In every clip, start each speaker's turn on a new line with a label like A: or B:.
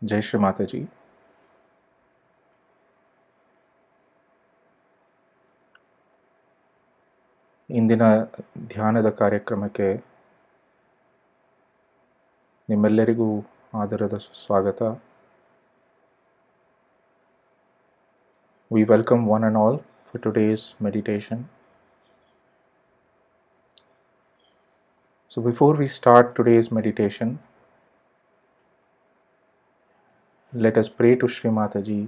A: ಜೈ ಶ್ರೀ ಮಾತಾಜಿ. ಇಂದಿನ ಧ್ಯಾನದ ಕಾರ್ಯಕ್ರಮಕ್ಕೆ ನಿಮ್ಮೆಲ್ಲರಿಗೂ ಆದರದ ಸ್ವಾಗತ. We welcome one and all for today's meditation. So before we start today's meditation, let us pray to Shri Mataji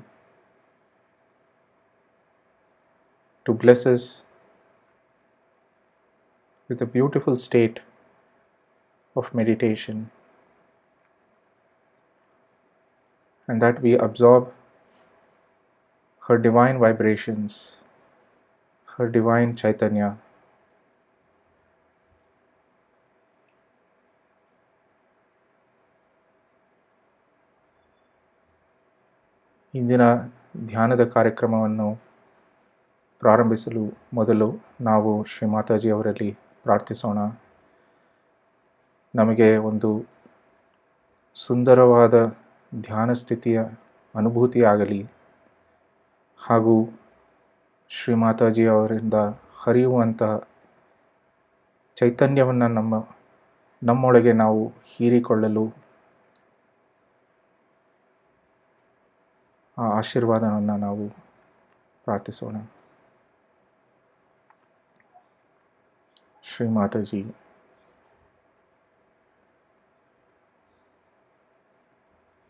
A: to bless us with a beautiful state of meditation, and that we absorb her divine vibrations, her divine Chaitanya, ಇಂದಿನ ಧ್ಯಾನದ ಕಾರ್ಯಕ್ರಮವನ್ನು ಪ್ರಾರಂಭಿಸಲು ಮೊದಲು ನಾವು ಶ್ರೀ ಮಾತಾಜಿ ಅವರಲ್ಲಿ ಪ್ರಾರ್ಥಿಸೋಣ. ನಮಗೆ ಒಂದು ಸುಂದರವಾದ ಧ್ಯಾನ ಸ್ಥಿತಿಯ ಅನುಭೂತಿಯಾಗಲಿ ಹಾಗೂ ಶ್ರೀ ಮಾತಾಜಿ ಅವರಿಂದ ಹರಿಯುವಂತಹ ಚೈತನ್ಯವನ್ನು ನಮ್ಮೊಳಗೆ ನಾವು ಹೀರಿಕೊಳ್ಳಲು ಆ ಆಶೀರ್ವಾದವನ್ನು ನಾವು ಪ್ರಾರ್ಥಿಸೋಣ. ಶ್ರೀ ಮಾತಾಜಿ,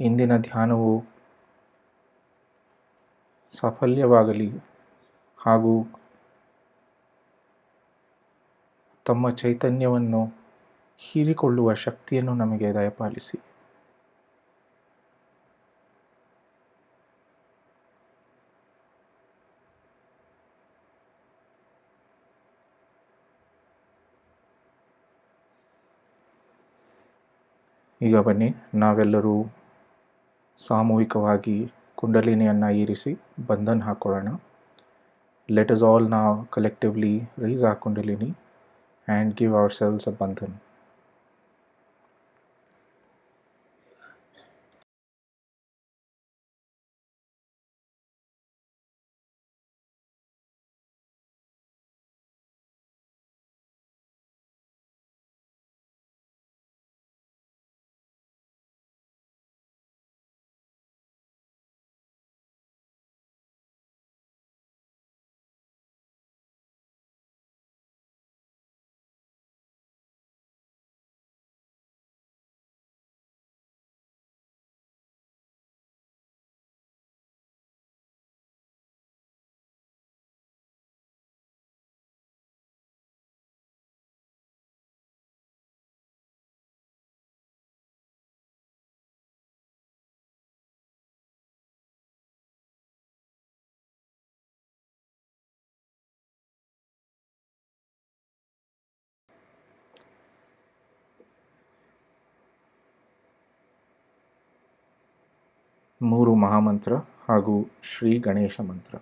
A: ಇಂದಿನ ಧ್ಯಾನವು ಸಾಫಲ್ಯವಾಗಲಿ ಹಾಗೂ ತಮ್ಮ ಚೈತನ್ಯವನ್ನು ಹೀರಿಕೊಳ್ಳುವ ಶಕ್ತಿಯನ್ನು ನಮಗೆ ದಯಪಾಲಿಸಿ. ಈಗ ಬನ್ನಿ, ನಾವೆಲ್ಲರೂ ಸಾಮೂಹಿಕವಾಗಿ ಕುಂಡಲಿನಿಯನ್ನು ಇರಿಸಿ ಬಂಧನ್ ಹಾಕೊಳ್ಳೋಣ. Let us all now collectively raise our Kundalini and give ourselves a bandhan. ಮೂರು ಮಹಾಮಂತ್ರ ಹಾಗೂ ಶ್ರೀ ಗಣೇಶ ಮಂತ್ರ.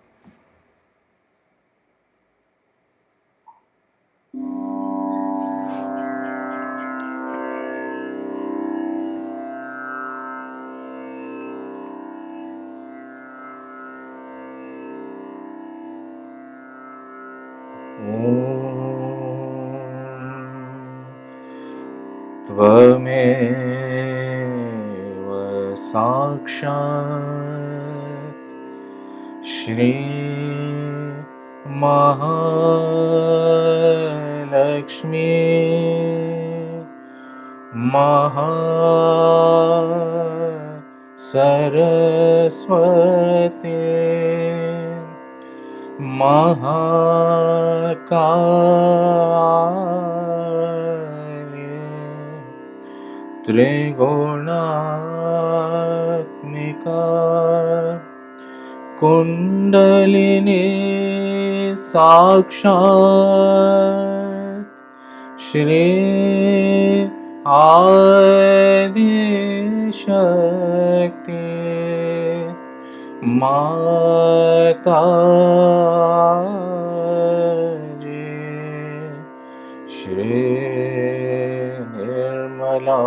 A: त्वमेव साक्षात् श्री महालक्ष्मी सरस्वती महाकाली त्रिगुणात्मिका कुंडलिनी साक्षात् श्री आदिशक्ति माताजी Shri Nirmala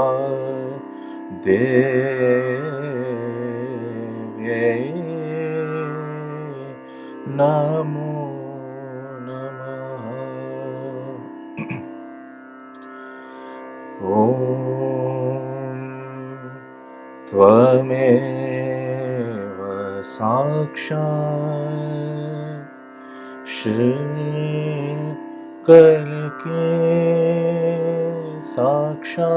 A: Devi Namo Namaha. Om Tvameva Sakshat Shri Kalki Sakshat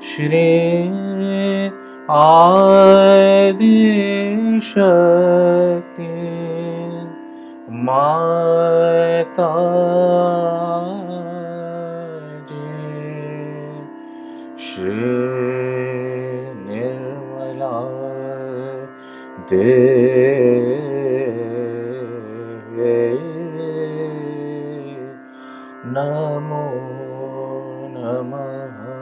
A: Shri Adi Shakti Mata Shri Nirmala Devi Namo Namaha.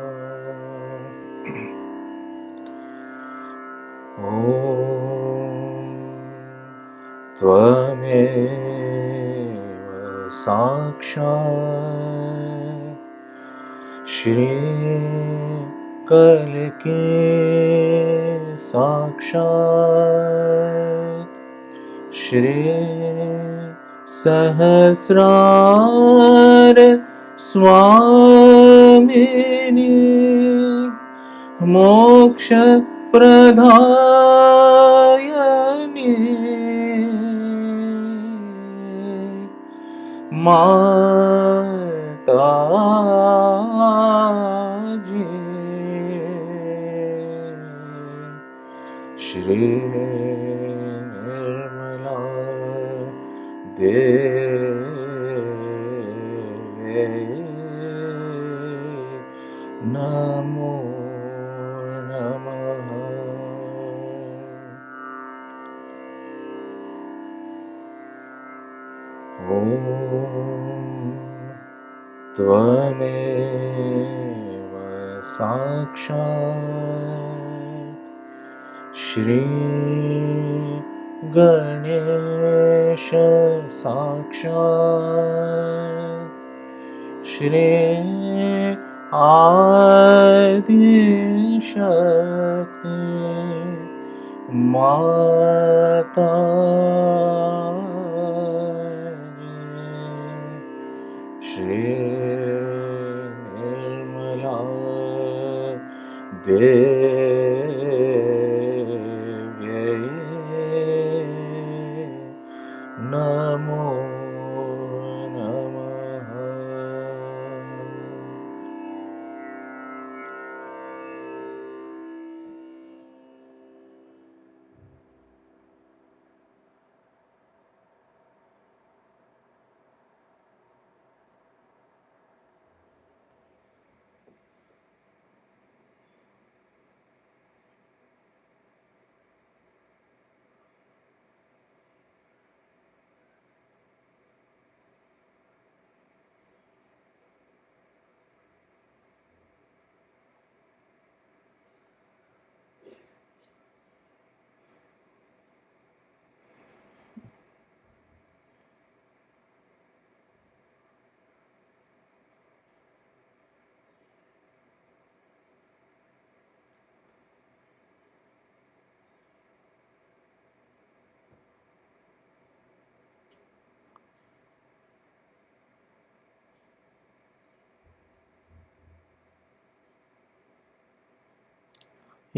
A: Om Tvameva Sakshat Shri Kalki Sakshat Shri Sahasrar Swamini Moksha Pradayani Mataji Shri Nirmala Devi Namo Namaha. Om Tvameva Sakshat Shri Ganesha Sakshat Shri Adi Shakti Mata Shri Nirmala Devi Namo Namaha.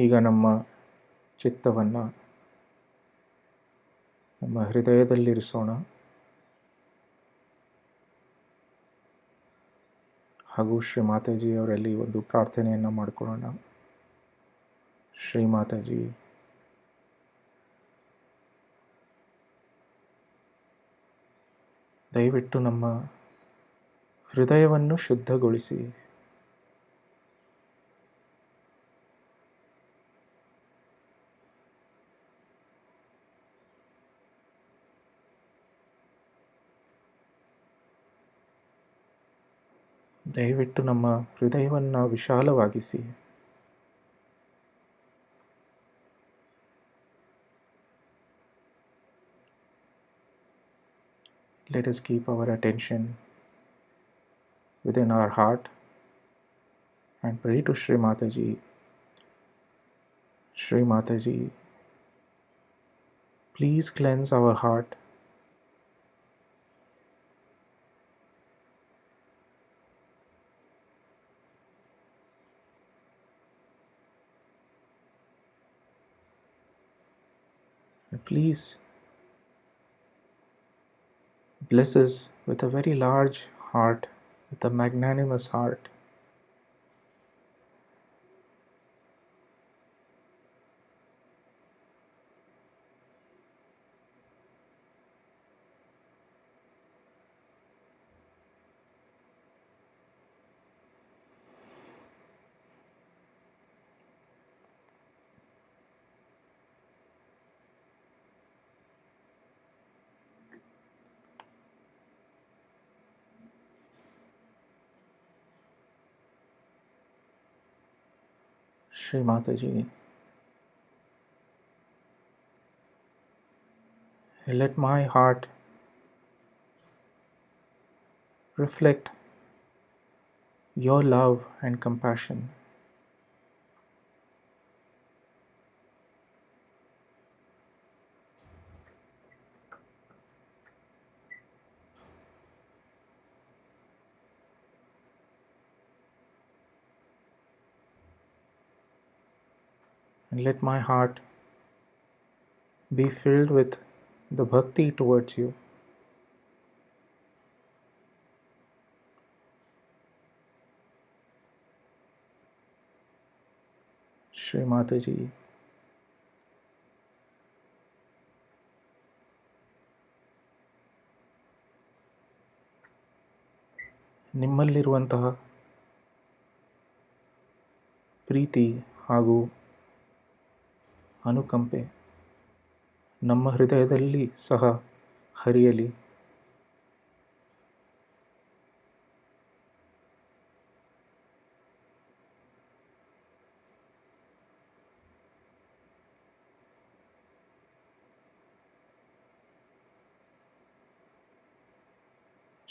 A: ಈಗ ನಮ್ಮ ಚಿತ್ತವನ್ನು ನಮ್ಮ ಹೃದಯದಲ್ಲಿರಿಸೋಣ ಹಾಗೂ ಶ್ರೀ ಮಾತಾಜಿಯವರಲ್ಲಿ ಒಂದು ಪ್ರಾರ್ಥನೆಯನ್ನು ಮಾಡಿಕೊಳ್ಳೋಣ. ಶ್ರೀ ಮಾತಾಜಿ, ದಯವಿಟ್ಟು ನಮ್ಮ ಹೃದಯವನ್ನು ಶುದ್ಧಗೊಳಿಸಿ. ದಯವಿಟ್ಟು ನಮ್ಮ ಹೃದಯವನ್ನು ವಿಶಾಲವಾಗಿಸಿ. Let us keep our attention within our heart and pray to Shri Mataji. Shri Mataji, Please cleanse our heart. And please bless us with a very large heart, with a magnanimous heart. Shri Mataji, let my heart reflect your love and compassion. And let my heart be filled with the bhakti towards you. Shri Mataji, ನಿಮ್ಮಲ್ಲಿರುವಂತಹ ಪ್ರೀತಿ ಹಾಗೂ ಅನುಕಂಪೆ ನಮ್ಮ ಹೃದಯದಲ್ಲಿ ಸಹ ಹರಿಯಲಿ.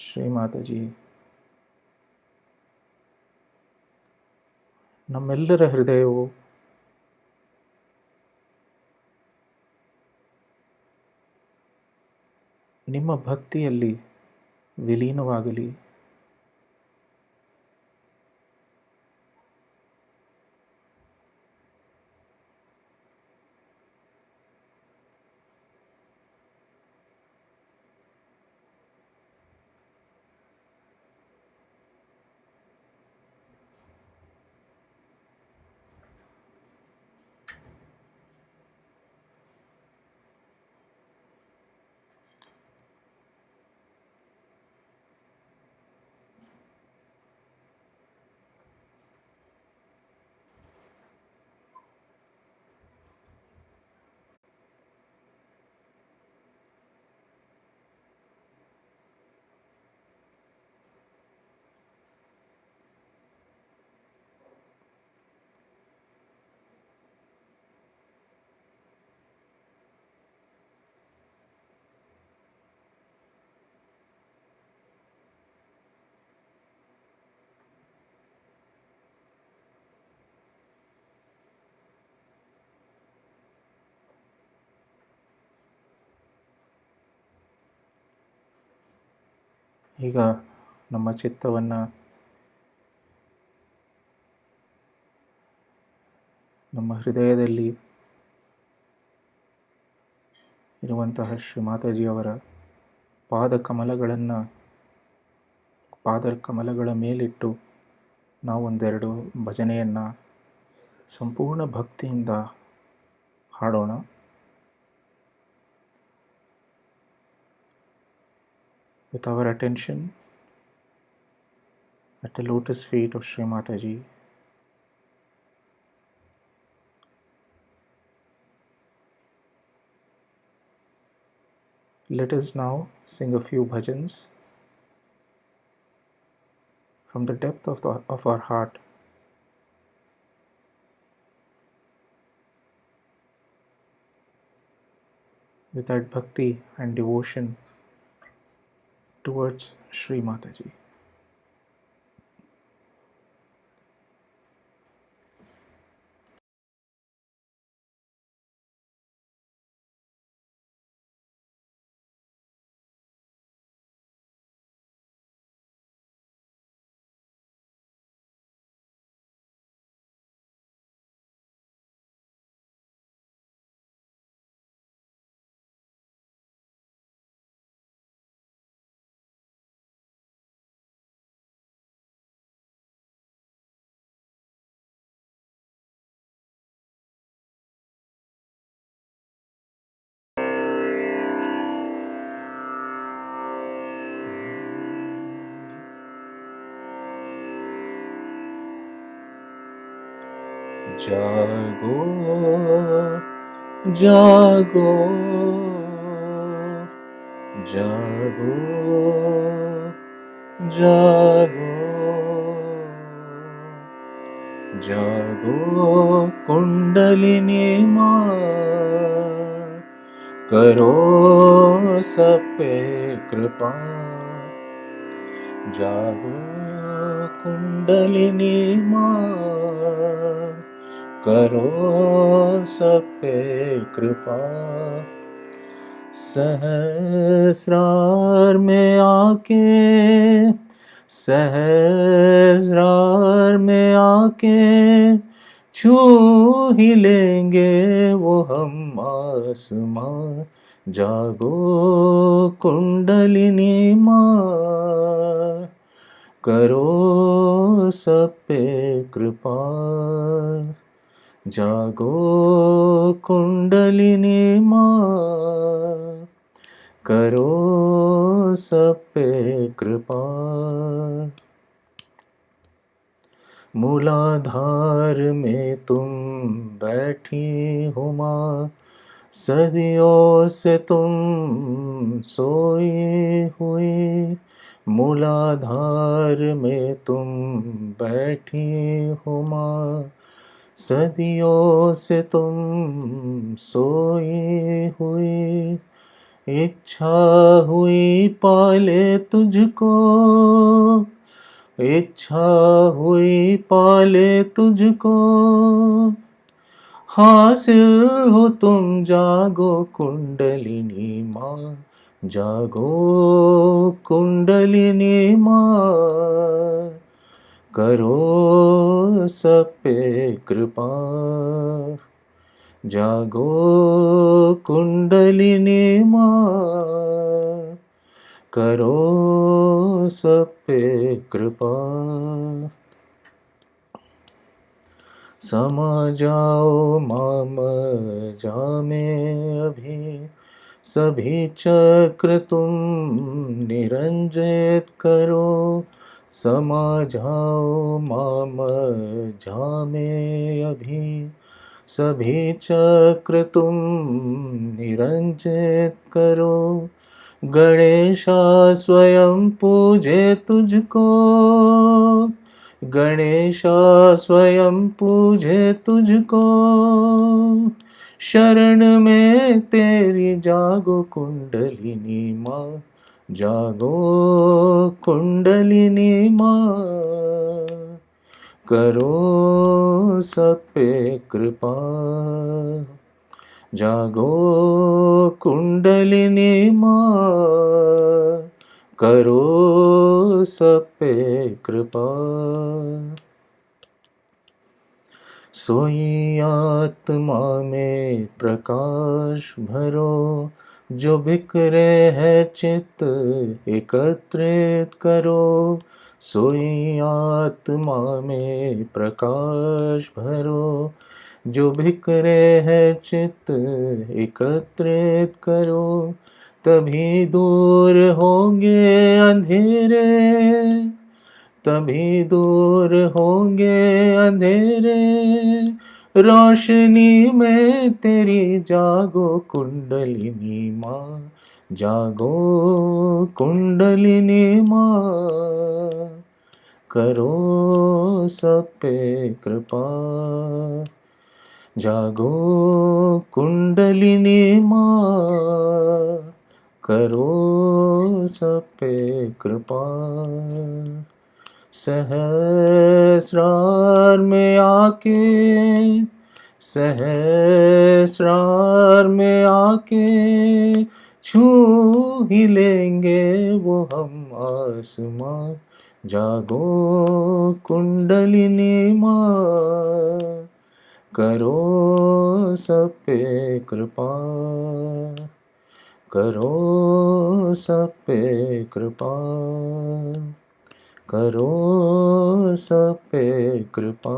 A: ಶ್ರೀ ಮಾತಾಜಿ, ನಮ್ಮೆಲ್ಲರ ಹೃದಯವು ನಿಮ್ಮ ಭಕ್ತಿಯಲ್ಲಿ ವಿಲೀನವಾಗಲಿ. ಈಗ ನಮ್ಮ ಚಿತ್ತವನ್ನು ನಮ್ಮ ಹೃದಯದಲ್ಲಿ ಇರುವಂತಹ ಶ್ರೀ ಮಾತಾಜಿಯವರ ಪಾದಕಮಲಗಳ ಮೇಲಿಟ್ಟು ನಾವು ಒಂದೆರಡು ಭಜನೆಯನ್ನು ಸಂಪೂರ್ಣ ಭಕ್ತಿಯಿಂದ ಹಾಡೋಣ. With our attention at the lotus feet of Shri Mataji, let us now sing a few bhajans from the depth of our heart. With that bhakti and devotion towards Shri Mataji. जागो जागो जागो जागो जागो कुंडलिनी माँ, करो सब पे कृपा। जागो कुंडलिनी माँ, करो सब पे कृपा। सहस्रार में आके, सहस्रार में आके छू ही लेंगे वो हम आसमां। जागो कुंडलिनी माँ, करो सब पे कृपा। जागो कुंडलिनी माँ, करो सब पे कृपा। मूलाधार में तुम बैठी हो माँ, सदियों से तुम सोई हुई। मूलाधार में तुम बैठी हो माँ, सदियों से तुम सोई हुई। इच्छा हुई पाले तुझको, इच्छा हुई पाले तुझको। हासिल हो तुम जागो कुंडलिनी माँ, जागो कुंडलिनी माँ, करो सब पे कृपा। जागो कुंडलिनी माँ, करो सब पे कृपा। समा जाओ माम जामे अभी, सभी चक्र तुम निरंजित करो। समा जाओ माम जामे अभी, सभी चक्र तुम निरंजित करो। गणेशा स्वयं पूजे तुझको, गणेशा स्वयं पूजे तुझको। शरण में तेरी जागो कुंडलिनी माँ, जागो कुंडलिनी माँ, करो सब पे कृपा। जागो कुंडलिनी माँ, करो सब पे कृपा। सोई आत्मा में प्रकाश भरो, जो बिखरे है चित्त एकत्रित करो। सोई आत्मा में प्रकाश भरो, जो बिखरे है चित्त एकत्रित करो। तभी दूर होंगे अंधेरे, तभी दूर होंगे अंधेरे। रोशनी में तेरी जागो कुंडलिनी माँ, जागो कुंडलिनी माँ, करो सब पे कृपा। जागो कुंडलिनी माँ, करो सब पे कृपा। सहस्रार में आके, सहस्रार में आके छू ही लेंगे वो हम आसमां। जागो कुंडलिनी माँ, करो सब पे कृपा, करो सब पे कृपा, करो सब पे कृपा।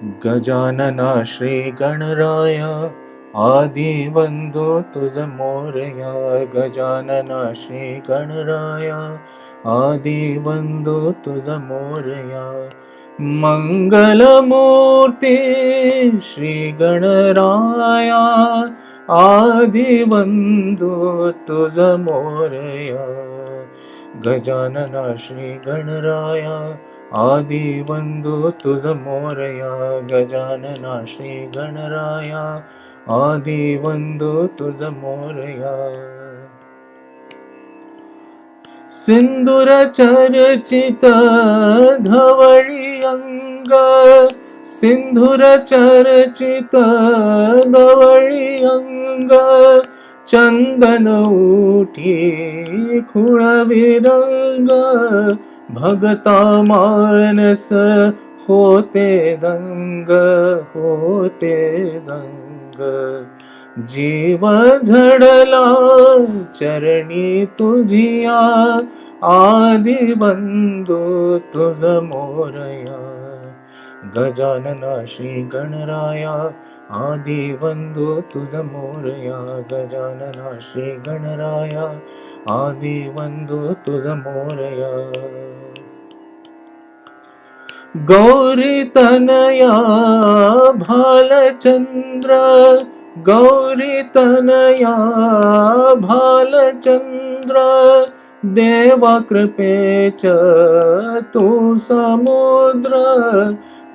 A: गजानना श्री गणराय आदि वंदो तुझ मोरया. गजानना श्री गणराय आदि वंदो तुझ मोरया. मंगलमूर्ती श्री गणराया आदि वंदो तुझ मोरया. गजानना श्री गणराया आदि वंदो तुझ मोरया. गजानना श्री गणराया आदि वंदो तुझ मोरया. सिंदूर चर्चित धवळी अंग. सिंदूर चर्चित धवळी अंग. चंदन उठी खुळविरंग. भगता मानस होते दंग. होते दंग. जीव झडला चरणी तुझिया. आदि वंदो तुझ मोरया. गजानना श्री गणराया आदि वंदो तुझ मोरया. गजानना श्री गणराया आदि वंदो तुझ मोरया. गौरी तनया भालचंद्र. गौरी तनया भालचंद्र. देवा कृपेच तू समुद्र.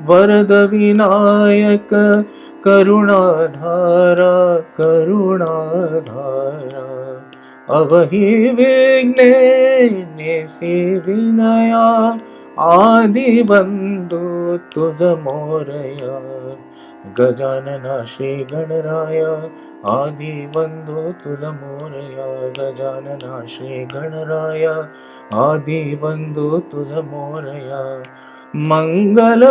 A: वरद विनायक करुणाधारा. करुणाधारा. अवहि विघ्ने नेसी विनया. आदि वंदो तुझ मोरया. गजानना श्री गणराया आदि वंदो तुझ मोरया. गजानना श्री गणराया आदि वंदो तुझ मोरया. मंगलमूर्ती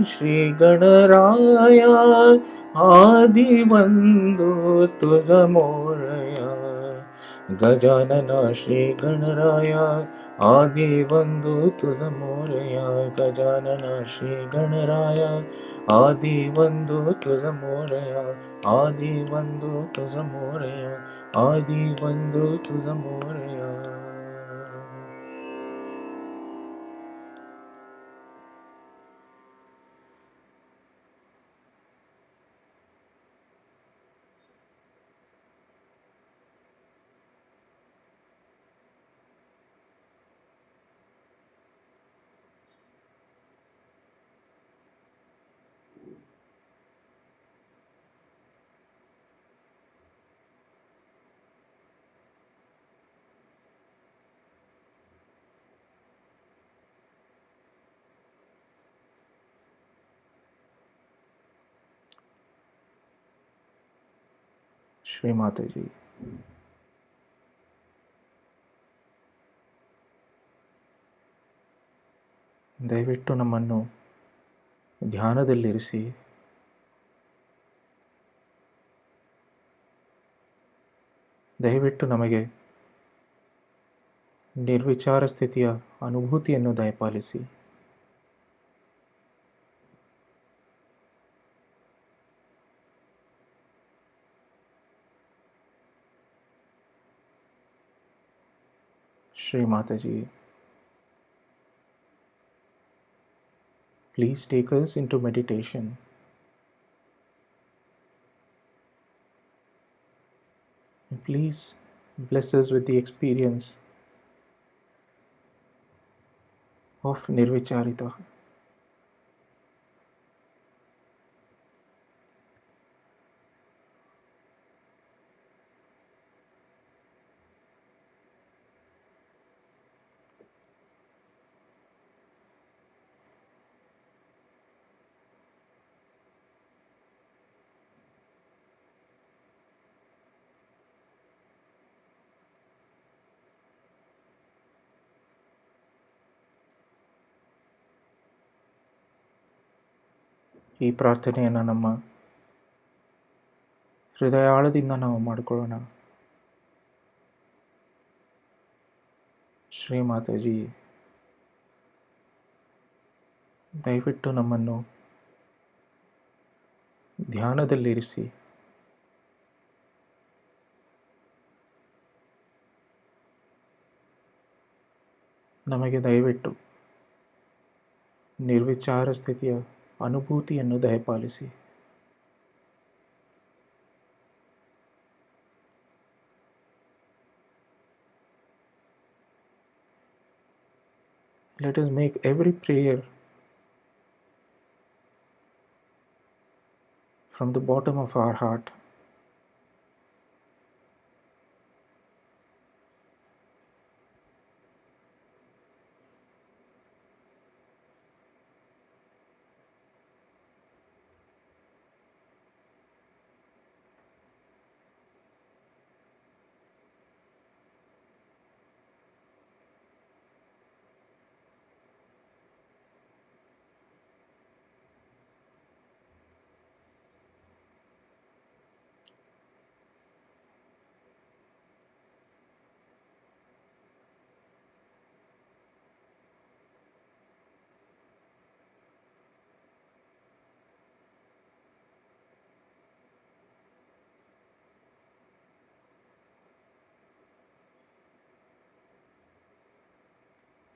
A: श्री गणराया आदि वंदो तुझ मोरया. गजानना श्री गणराया आदि वंदो तुझ मोरया. गजानना श्री गणराया आदि वंदो तुझ मोरया. आदि वंदो तुझ मोरया. आदि वंदो तुझ मोरया. ಶ್ರೀ ಮಾತಾಜಿ. ದಯವಿಟ್ಟು ನಮ್ಮನ್ನು ಧ್ಯಾನದಲ್ಲಿರಿಸಿ. ದಯವಿಟ್ಟು ನಮಗೆ ನಿರ್ವಿಚಾರ ಸ್ಥಿತಿಯ ಅನುಭೂತಿಯನ್ನು ದಯಪಾಲಿಸಿ. Shri Mataji, please take us into meditation. Please bless us with the experience of Nirvicharita. ಈ ಪ್ರಾರ್ಥನೆಯನ್ನು ನಮ್ಮ ಹೃದಯಾಳದಿಂದ ನಾವು ಮಾಡಿಕೊಳ್ಳೋಣ. ಶ್ರೀ ಮಾತಾಜಿ, ದಯವಿಟ್ಟು ನಮ್ಮನ್ನು ಧ್ಯಾನದಲ್ಲಿರಿಸಿ. ನಮಗೆ ದಯವಿಟ್ಟು ನಿರ್ವಿಚಾರ ಸ್ಥಿತಿಯ ಅನುಭೂತಿಯನ್ನು ದಯಪಾಲಿಸಿ. Let us make every prayer from the bottom of our heart.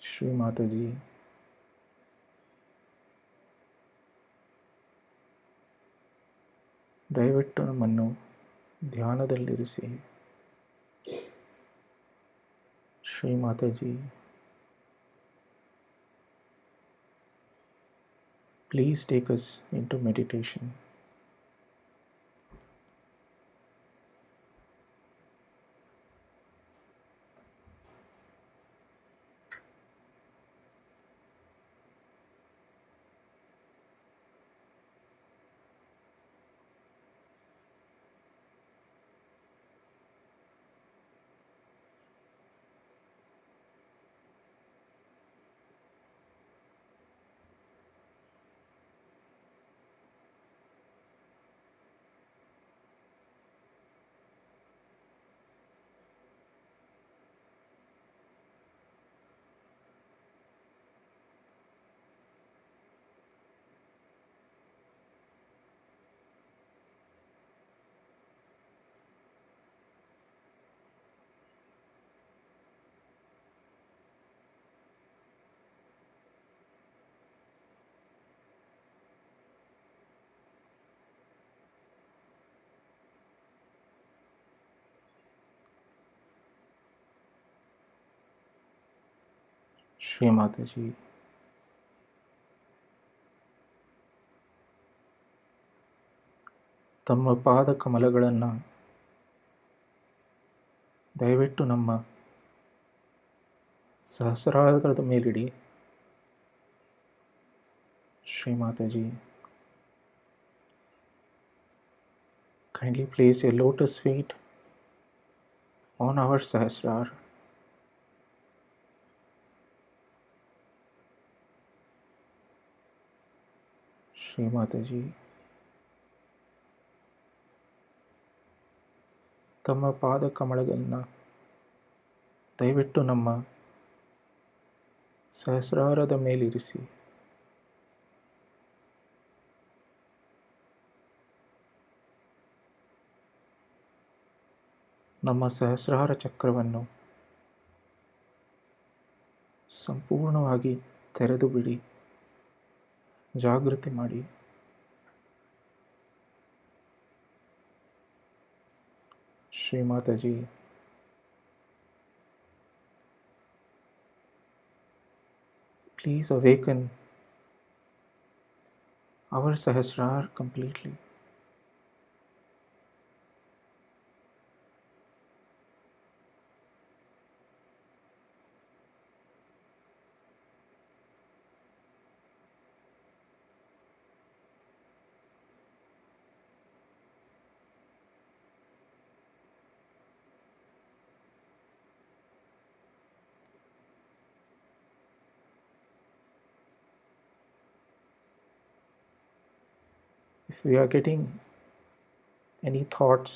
A: Shri Mataji, ದಯವಿಟ್ಟು ನಮ್ಮನ್ನು ಧ್ಯಾನದಲ್ಲಿರಿಸಿ. Shri Mataji, please take us into meditation. Shri Mataji, ತಮ್ಮ ಪಾದ ಕಮಲಗಳನ್ನು ದಯವಿಟ್ಟು ನಮ್ಮ ಸಹಸ್ರಾರದ ಮೇಲಿಡಿ. Shri Mataji, kindly place your lotus feet on our sahasrar. Shri Mataji, ತಮ್ಮ ಪಾದ ಕಮಲಗಳನ್ನು ದಯವಿಟ್ಟು ನಮ್ಮ ಸಹಸ್ರಾರದ ಮೇಲಿರಿಸಿ. ನಮ್ಮ ಸಹಸ್ರಾರ ಚಕ್ರವನ್ನು ಸಂಪೂರ್ಣವಾಗಿ ತೆರೆದು ಬಿಡಿ, ಜಾಗೃತಿ ಮಾಡಿ. Shri Mataji, please awaken our sahasrar completely. If we are getting any thoughts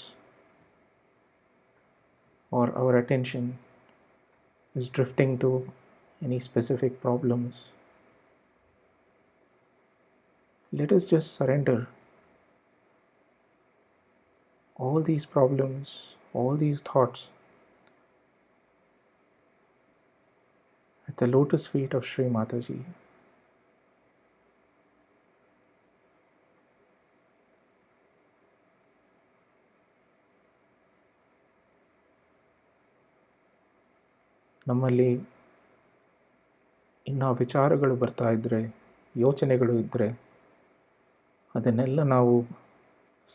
A: or our attention is drifting to any specific problems, Let us just surrender all these problems, all these thoughts at the lotus feet of Sri Mataji. ನಮ್ಮಲ್ಲಿ ಇನ್ನು ವಿಚಾರಗಳು ಬರ್ತಾ ಇದ್ದರೆ, ಯೋಚನೆಗಳು ಇದ್ದರೆ, ಅದನ್ನೆಲ್ಲ ನಾವು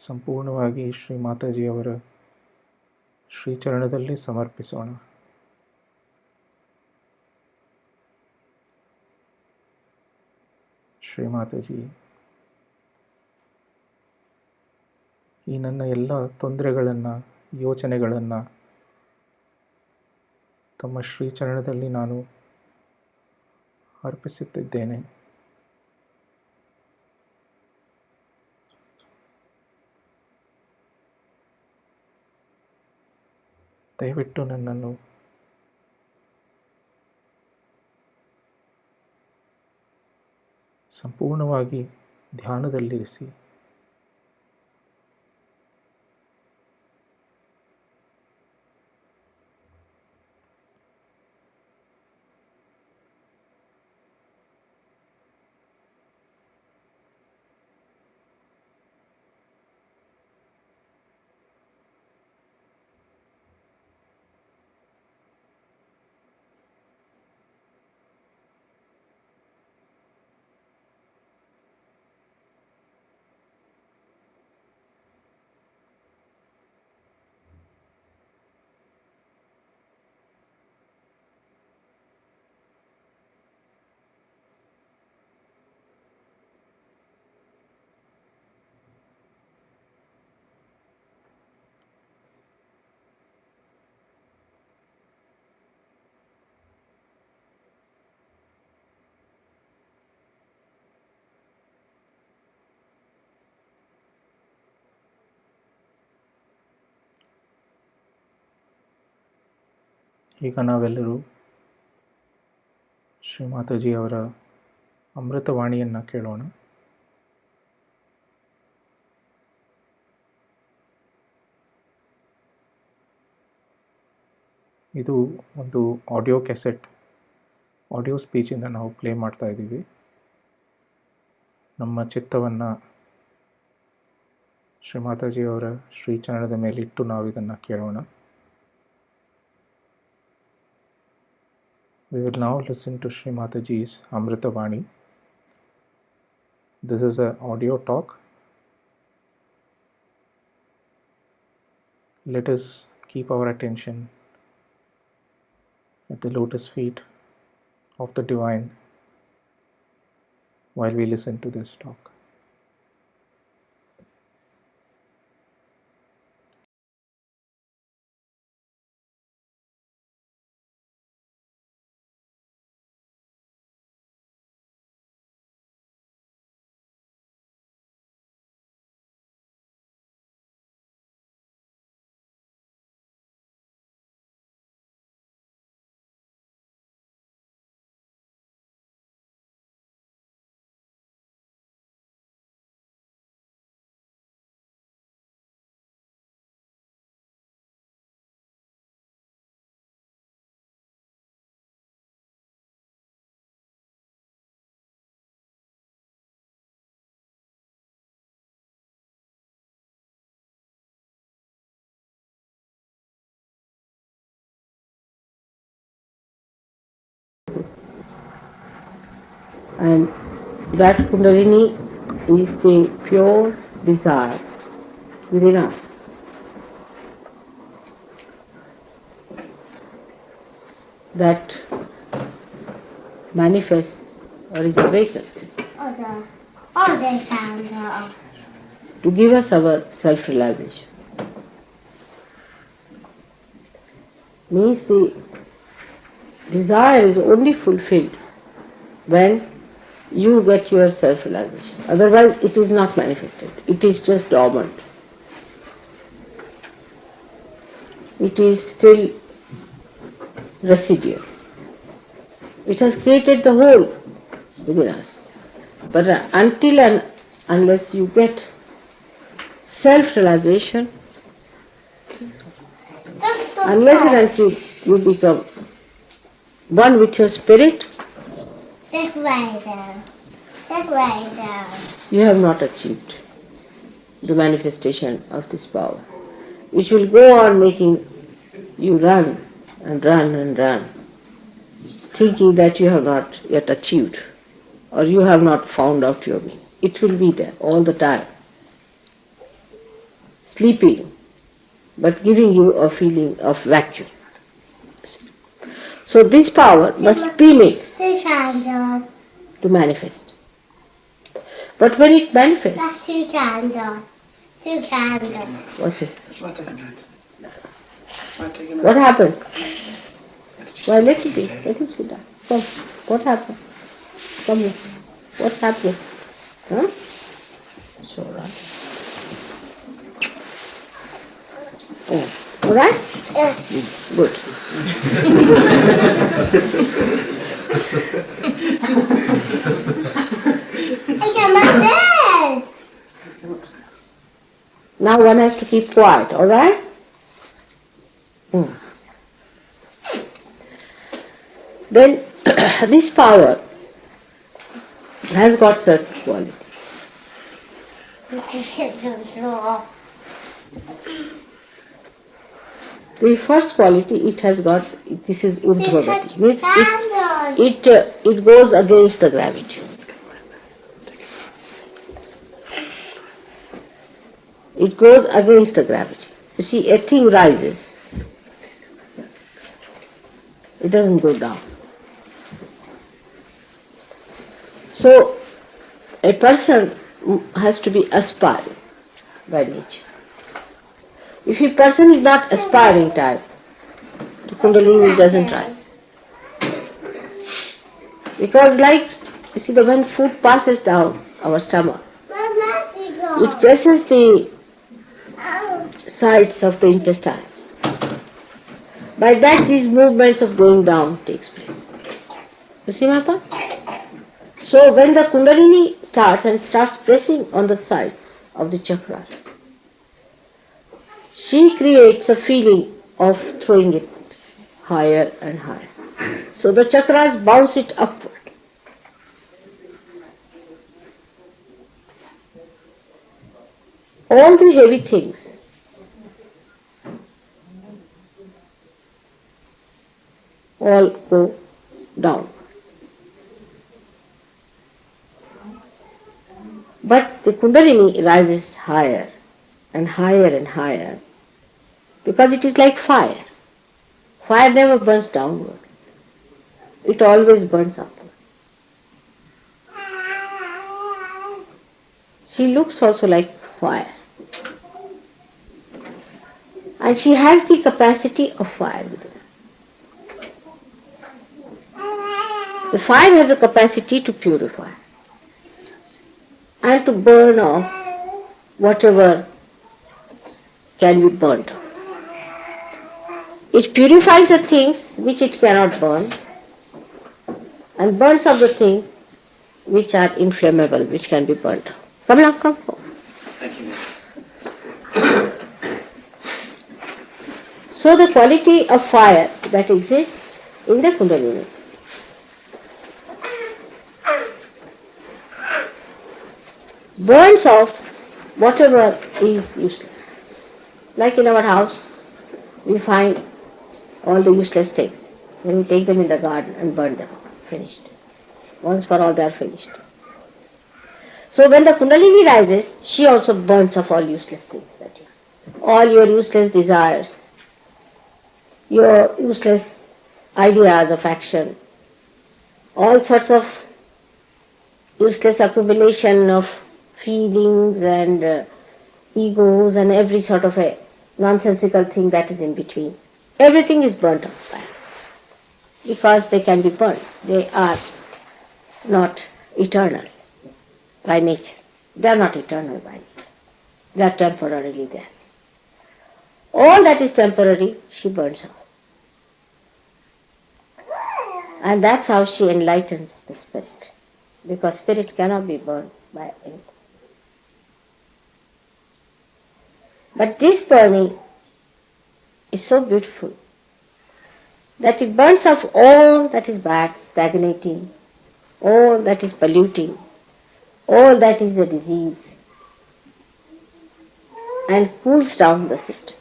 A: ಸಂಪೂರ್ಣವಾಗಿ ಶ್ರೀ ಮಾತಾಜಿಯವರ ಶ್ರೀಚರಣದಲ್ಲಿ ಸಮರ್ಪಿಸೋಣ. ಶ್ರೀ ಮಾತಾಜಿ, ಈ ನನ್ನ ಎಲ್ಲ ತೊಂದರೆಗಳನ್ನು, ಯೋಚನೆಗಳನ್ನು ತಮ್ಮ ಶ್ರೀಚರಣದಲ್ಲಿ ನಾನು ಅರ್ಪಿಸುತ್ತಿದ್ದೇನೆ. ದಯವಿಟ್ಟು ನನ್ನನ್ನು ಸಂಪೂರ್ಣವಾಗಿ ಧ್ಯಾನದಲ್ಲಿರಿಸಿ. ಈಗ ನಾವೆಲ್ಲರೂ ಶ್ರೀ ಮಾತಾಜಿಯವರ ಅಮೃತವಾಣಿಯನ್ನು ಕೇಳೋಣ. ಇದು ಒಂದು ಆಡಿಯೋ ಕ್ಯಾಸೆಟ್, ಆಡಿಯೋ ಸ್ಪೀಚಿಂದ ನಾವು ಪ್ಲೇ ಮಾಡ್ತಾ ಇದ್ದೀವಿ. ನಮ್ಮ ಚಿತ್ತವನ್ನು ಶ್ರೀ ಮಾತಾಜಿಯವರ ಶ್ರೀಚರಣದ ಮೇಲಿಟ್ಟು ನಾವು ಇದನ್ನು ಕೇಳೋಣ. We will now listen to Sri Mataji's Amrita Vani. This is an audio talk. Let us keep our attention at the lotus feet of the Divine while we listen to this talk.
B: And that Kundalini is the pure desire within us. That manifests or is awakened to give us our self-realization. Means the desire is only fulfilled when you get your self-realization. Otherwise it is not manifested. It is just dormant. It is still residual. It has created the whole within us. But until and unless you get self-realization, unless and until you become one with your spirit, you have not achieved the manifestation of this power, which will go on making you run and run and run, thinking that you have not yet achieved or you have not found out your meaning. It will be there all the time, sleeping, but giving you a feeling of vacuum. So this power must be made to manifest. But when it manifests,
C: That's two candles. Two candles.
B: what's it?
D: What
B: What happened? Why, let it be. Let it sit down. Come. What happened? Come here. What happened? Huh? It's all right. Oh, all right?
C: Yes.
B: Good.
C: I got my bed.
B: Now one has to keep quiet, all right? Then this power has got certain quality. The first quality it has got, this is urdhvagati, means it goes against the gravity. It goes against the gravity. You see, a thing rises. It doesn't go down. So, a person has to be aspiring by nature. If a person is not aspiring type, the Kundalini doesn't rise. Because like, you see, when food passes down our stomach, it presses the sides of the intestines. By that these movements of going down takes place. You see my point? So when the Kundalini starts and starts pressing on the sides of the chakras, she creates a feeling of throwing it higher and higher. So the chakras bounce it upward. All the heavy things all go down. But the Kundalini rises higher and higher and higher because it is like fire. Fire never burns downward. It always burns upward. She looks also like fire. And she has the capacity of fire within her. The fire has a capacity to purify and to burn off whatever can be burnt off. It purifies the things which it cannot burn and burns off the things which are inflammable, which can be burnt off. Come along, come.
D: Thank you.
B: So the quality of fire that exists in the Kundalini burns off whatever is useless. Like in our house, we find all the useless things. Then we take them in the garden and burn them. Finished. Once for all they are finished. So when the Kundalini rises, she also burns off all useless things that you have. All your useless desires, your useless ideas of action, all sorts of useless accumulation of feelings and egos and every sort of a nonsensical thing that is in between. Everything is burnt off by her because they can be burnt. They are not eternal by nature. They are not eternal by nature. They are temporarily there. All that is temporary, she burns off. And that's how she enlightens the spirit. Because spirit cannot be burned by anything. But this burning is so beautiful that it burns off all that is bad, stagnating, all that is polluting, all that is a disease, and cools down the system.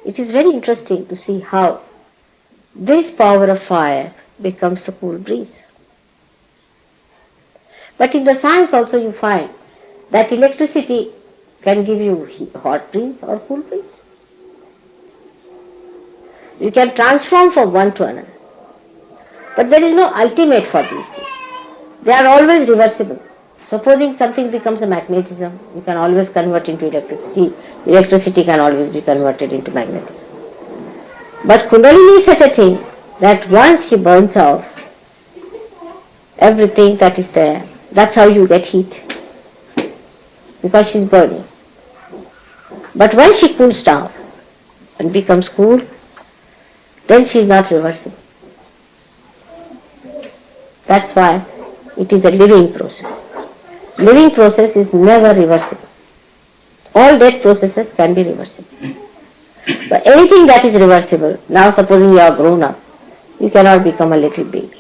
B: It is very interesting to see how this power of fire becomes a cool breeze. But in the science also you find that electricity can give you hot breeze or cool breeze. You can transform from one to another. But there is no ultimate for these things. They are always reversible. Supposing something becomes a magnetism, you can always convert into electricity. Electricity can always be converted into magnetism. But Kundalini is such a thing that once she burns out everything that is there, that's how you get heat. Because she's burning. But when she cools down and becomes cool, then she is not reversible. That's why it is a living process. Living process is never reversible. All dead processes can be reversible. But anything that is reversible, now supposing you are grown up, you cannot become a little baby.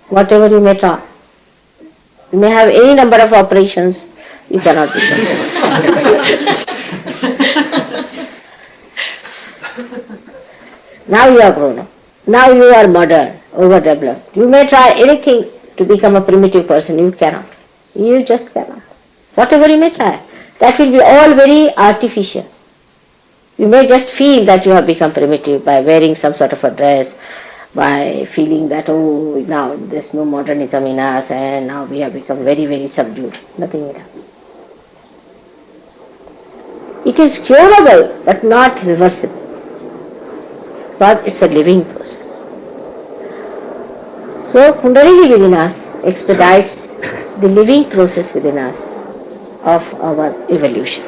B: Whatever you may try. You may have any number of operations, you cannot become a baby. Now you are grown up. Now you are modern, overdeveloped. You may try anything to become a primitive person, you cannot. You just cannot. Whatever you may try, that will be all very artificial. You may just feel that you have become primitive by wearing some sort of a dress, by feeling that, oh, now there's no modernism in us and now we have become very, very subdued. Nothing will happen. It is curable but not reversible. But it's a living process. So Kundalini within us expedites the living process within us of our evolution.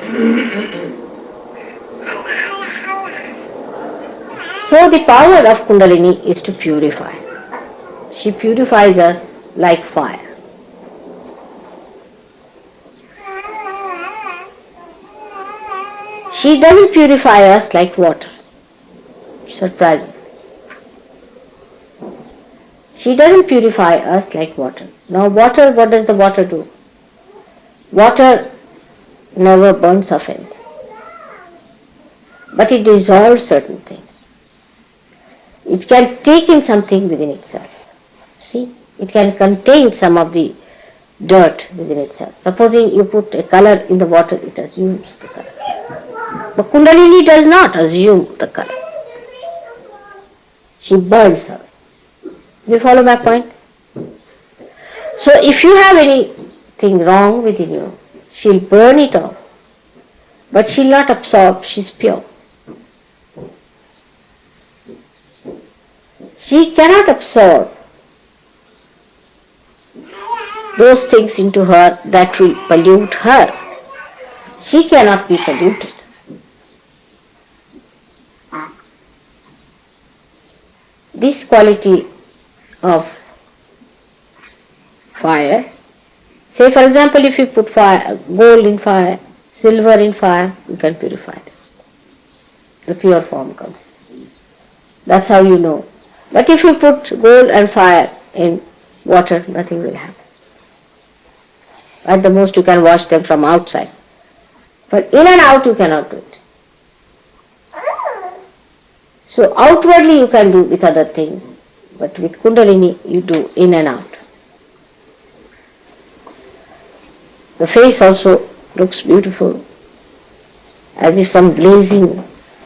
B: So the power of Kundalini is to purify. She purifies us like fire. She doesn't purify us like water. Surprising. She doesn't purify us like water. Now water, what does the water do? Water never burns off anything. But it dissolves certain things. It can take in something within itself. See? It can contain some of the dirt within itself. Supposing you put a color in the water, it assumes the color. But Kundalini does not assume the color. She burns away. You follow my point? So if you have anything wrong within you, she'll burn it off. But she'll not absorb, she's pure. She cannot absorb those things into her that will pollute her. She cannot be polluted. This quality of fire, say for example if you put fire, gold in fire, silver in fire, you can purify it. The pure form comes. That's how you know. But if you put gold and fire in water, nothing will happen. At the most you can wash them from outside. But in and out you cannot do it. So outwardly you can do with other things, but with Kundalini you do in and out. The face also looks beautiful, as if some blazing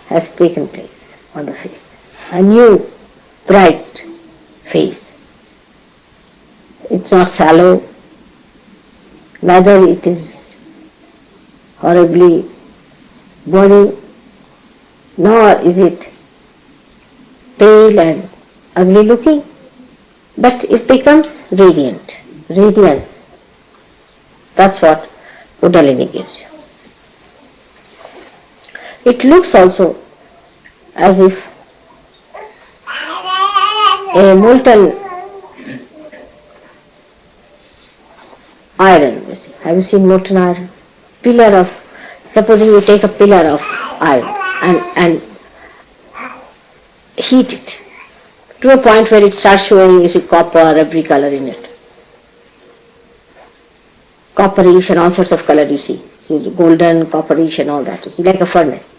B: has taken place on the face. A new, bright face. It's not sallow, neither it is horribly burning, nor is it pale and ugly looking, but it becomes radiant, radiance. That's what Kundalini gives you. It looks also as if a molten iron. Have you seen molten iron? pillar of, supposing you take a pillar of iron and heat it to a point where it starts showing, you see, copper, every color in it. Copperish and all sorts of color you see. See, golden, copperish and all that. You see, like a furnace.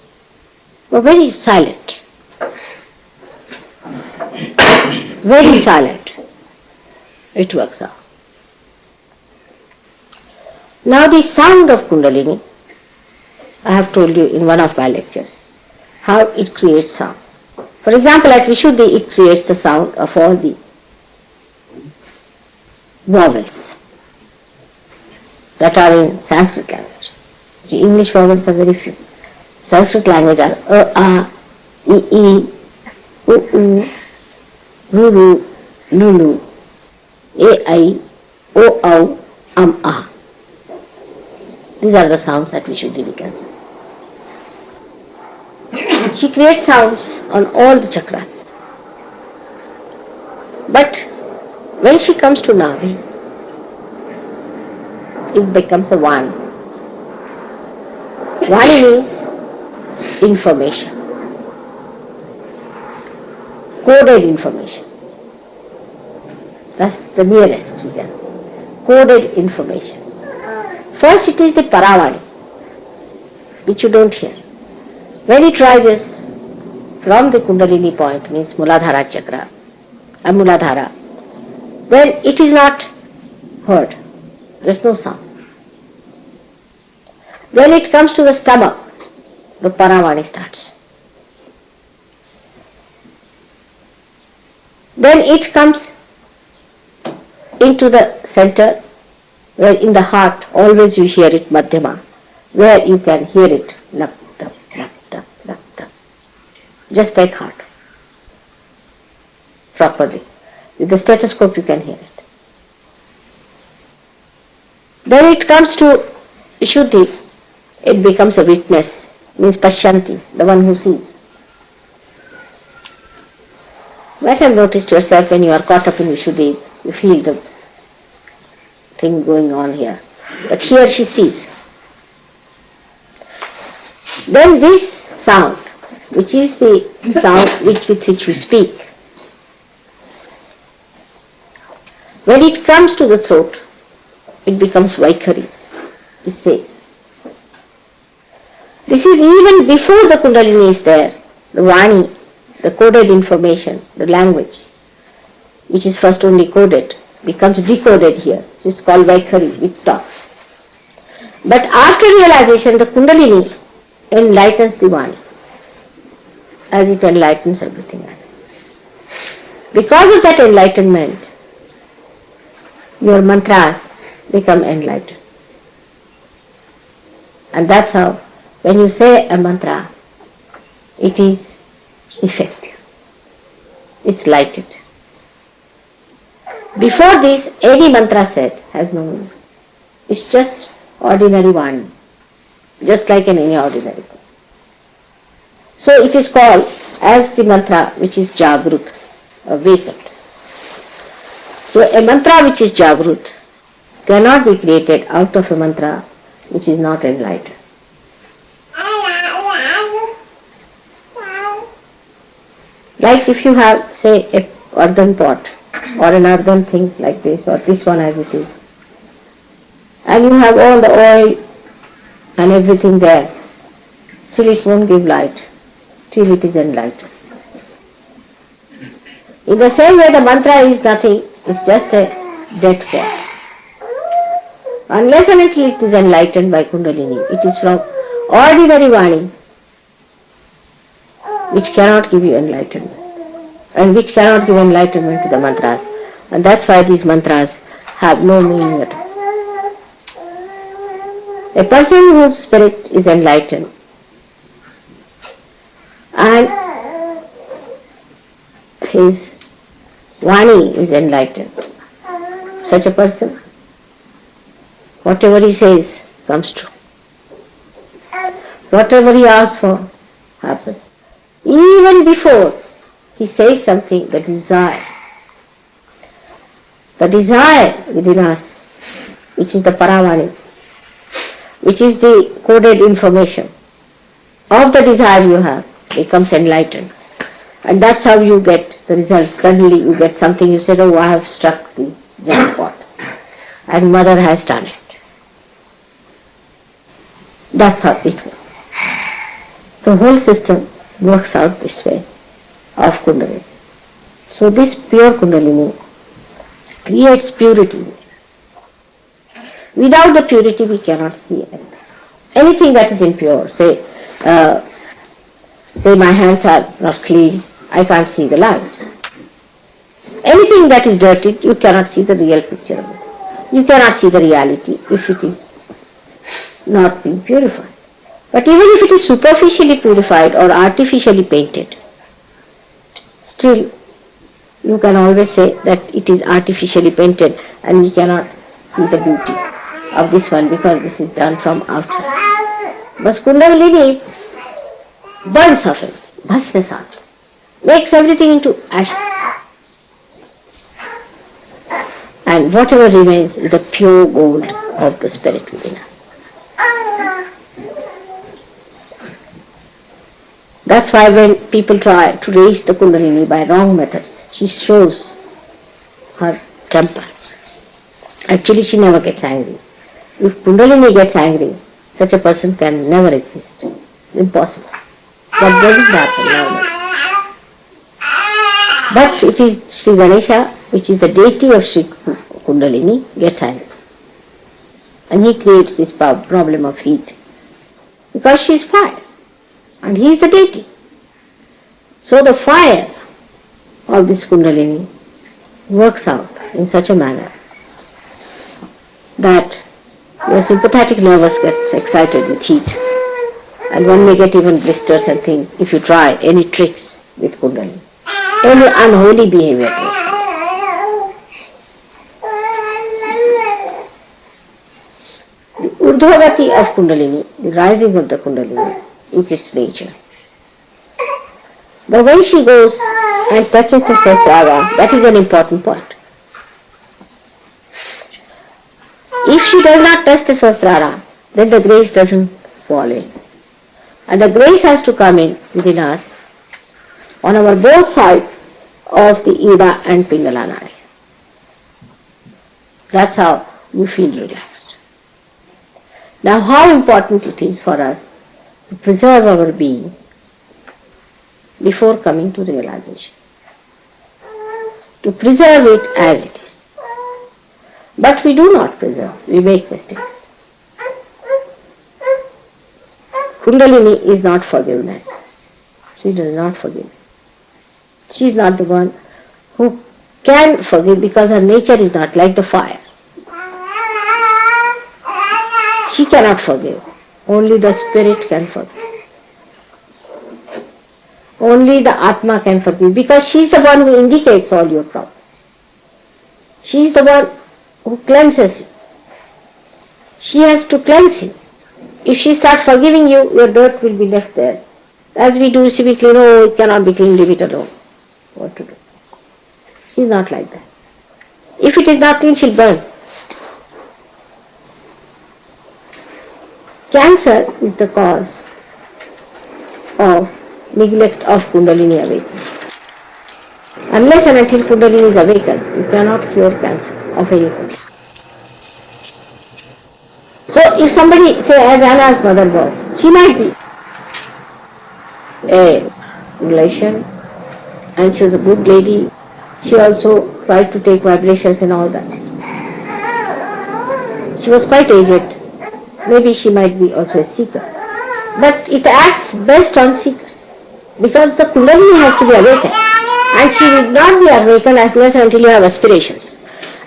B: But very silent. Very silent. It works out. Now the sound of Kundalini, I have told you in one of my lectures, how it creates sound. For example, at Vishuddhi, it creates the sound of all the vowels that are in Sanskrit language. The English vowels are very few. Sanskrit language are a, I, u, ruru, lulu, ai, o, a. These are the sounds that Vishuddhi we can say. She creates sounds on all the chakras. But when she comes to Navi, it becomes a Vani. Vani means information, coded information. That's the nearest we can say. Coded information. First it is the Paravani, which you don't hear. When it rises from the Kundalini point, means Muladhara chakra, Muladhara, then it is not heard. There is no sound. When it comes to the stomach, the Paravani starts. Then it comes into the center, where in the heart always you hear it Madhyama, where you can hear it lap, tap, lap, tap, lap, tap. Just like heart. Properly. With the stethoscope you can hear it. Then it comes to Vishuddhi, it becomes a witness, means Pashyanti, the one who sees. You might have noticed yourself when you are caught up in Vishuddhi, you feel the thing going on here. But here she sees. Then this sound, which is the sound with which we speak, when it comes to the throat, it becomes Vaikhari, it says. This is even before the Kundalini is there, the Vani, the coded information, the language, which is first only coded, becomes decoded here. So it's called Vaikhari, which talks. But after realization, the Kundalini enlightens the Vani, as it enlightens everything else. Because of that enlightenment, your mantras become enlightened. And that's how, when you say a mantra, it is effective. It's lighted. Before this, any mantra said has no meaning. It's just ordinary Vani, just like in any ordinary person. So it is called as the mantra which is Jagrut, awakened. So a mantra which is Jagrut cannot be created out of a mantra which is not enlightened. Like if you have, say, a earthen pot or an earthen thing like this, or this one as it is, and you have all the oil and everything there, still it won't give light till it is enlightened. In the same way, the mantra is nothing, it's just a dead pot. Unless and until it is enlightened by Kundalini, it is from ordinary Vani, which cannot give you enlightenment, and which cannot give enlightenment to the mantras. And that's why these mantras have no meaning at all. A person whose spirit is enlightened and his Vani is enlightened, such a person, whatever he says comes true. Whatever he asks for happens. Even before he says something, the desire within us, which is the Paravani, which is the coded information of the desire you have, becomes enlightened. And that's how you get the results. Suddenly you get something, you said, oh, I have struck the jackpot. And mother has done it. That's how it works. The whole system works out this way of Kundalini. So this pure Kundalini creates purity. Without the purity we cannot see anything. Anything that is impure, say my hands are not clean, I can't see the light. Anything that is dirty, you cannot see the real picture of it. You cannot see the reality if it is not being purified. But even if it is superficially purified or artificially painted, still you can always say that it is artificially painted and we cannot see the beauty of this one because this is done from outside. But Kundalini burns off it, bhasmasat, makes everything into ashes. And whatever remains is the pure gold of the spirit within us. That's why when people try to raise the Kundalini by wrong methods, she shows her temper. Actually, she never gets angry. If Kundalini gets angry, such a person can never exist. Impossible. That doesn't happen normally. But it is Sri Ganesha, which is the deity of Sri Kundalini, gets angry. And he creates this problem of heat. Because she is fire. And he is the deity. So the fire of this Kundalini works out in such a manner that your sympathetic nervous gets excited with heat, and one may get even blisters and things if you try any tricks with Kundalini, any unholy behavior. The Urdhvagati of Kundalini, the rising of the Kundalini, is its nature. But when she goes and touches the Sahasrara, that is an important point. If she does not touch the Sahasrara, then the grace doesn't fall in. And the grace has to come in within us on our both sides of the Ida and Pingala Nadi. That's how you feel relaxed. Now how important it is for us to preserve our being before coming to realization. To preserve it as it is. But we do not preserve, we make mistakes. Kundalini is not forgiveness. She does not forgive. She is not the one who can forgive because her nature is not like the fire. She cannot forgive. Only the spirit can forgive. Only the Atma can forgive because she is the one who indicates all your problems. She is the one who cleanses you. She has to cleanse you. If she starts forgiving you, your dirt will be left there. As we do, she will clean, oh, it cannot be clean, leave it alone. What to do? She is not like that. If it is not clean, she will burn. Cancer is the cause of neglect of Kundalini awakening. Unless and until Kundalini is awakened, you cannot cure cancer of any person. So if somebody, say as Anna's mother was, she might be a relation and she was a good lady. She also tried to take vibrations and all that. She was quite aged. Maybe she might be also a seeker. But it acts best on seekers because the Kundalini has to be awakened. And she will not be awakened unless until you have aspirations.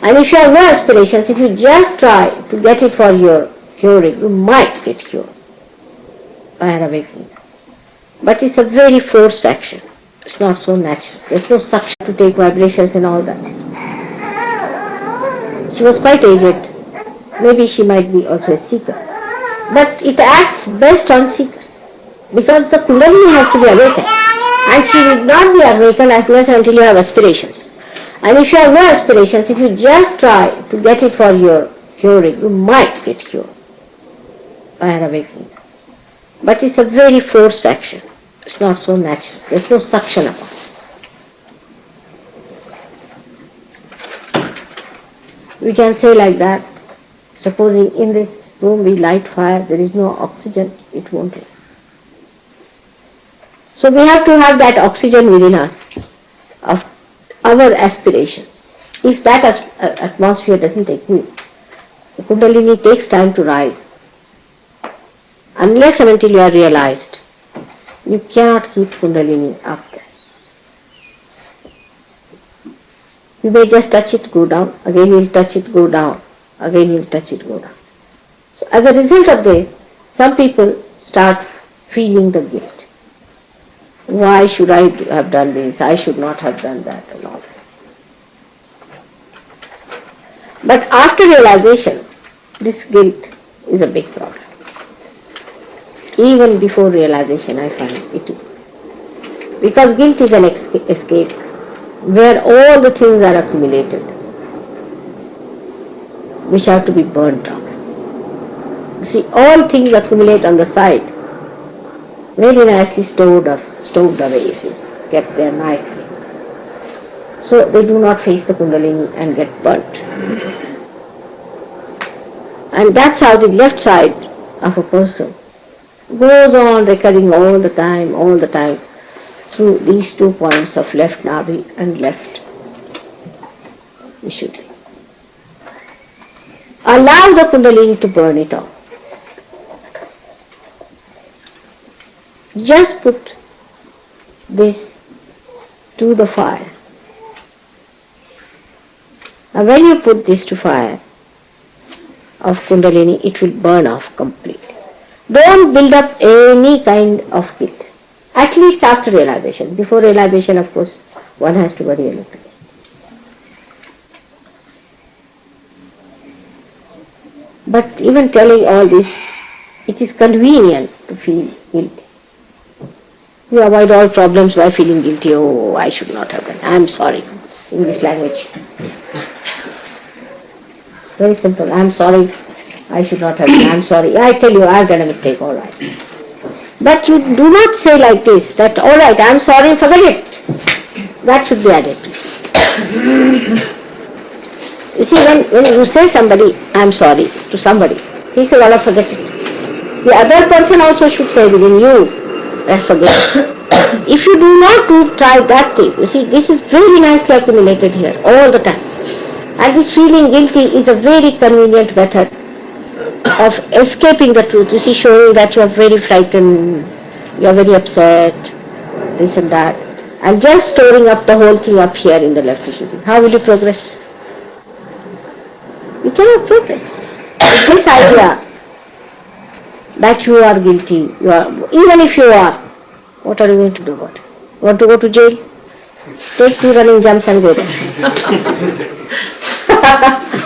B: And if you have no aspirations, if you just try to get it for your curing, you might get cured by an awakening. But it's a very forced action. It's not so natural. There's no suction to take vibrations and all that. She was quite aged. Maybe she might be also a seeker. But it acts best on seekers because the Kundalini has to be awakened. And she will not be awakened unless until you have aspirations. And if you have no aspirations, if you just try to get it for your curing, you might get cured fire awakening. But it's a very forced action. It's not so natural. There's no suction about it. We can say like that. Supposing in this room we light fire, there is no oxygen, it won't light. So we have to have that oxygen within us, of our aspirations. If that atmosphere doesn't exist, the Kundalini takes time to rise. Unless and until you are realized, you cannot keep Kundalini up there. You may just touch it, go down, again you will touch it, go down, again you will touch it, go down. So as a result of this, some people start feeling the guilt. Why should I have done this? I should not have done that and all that. But after realization, this guilt is a big problem. Even before realization, I find it is. Because guilt is an escape where all the things are accumulated which have to be burnt out. You see, all things accumulate on the side, very nicely stowed away, you see, kept there nicely. So they do not face the Kundalini and get burnt. And that's how the left side of a person goes on recurring all the time through these 2 points of left navi and left Vishuddhi. Allow the Kundalini to burn it off. Just put this to the fire. And when you put this to fire of Kundalini, it will burn off completely. Don't build up any kind of guilt. At least after realization. Before realization, of course, one has to worry a little bit. But even telling all this, it is convenient to feel guilty. You avoid all problems by feeling guilty. Oh, I should not have done. I am sorry. English language. Very simple. I am sorry. I should not have done. I am sorry. I tell you, I have done a mistake. All right. But you do not say like this, that all right, I am sorry, forget it. That should be added to it. You see, when you say somebody, I am sorry, to somebody, he says, all forget it. The other person also should say within you, forget it. If you do not try that thing, you see, this is very nicely accumulated here all the time. And this feeling guilty is a very convenient method of escaping the truth. You see, showing that you are very frightened, you are very upset, this and that, and just storing up the whole thing up here in the left Vishuddhi. How will you progress? You cannot progress. With this idea that you are guilty, even if you are, what are you going to do about it? Want to go to jail? Take 2 running jumps and go there.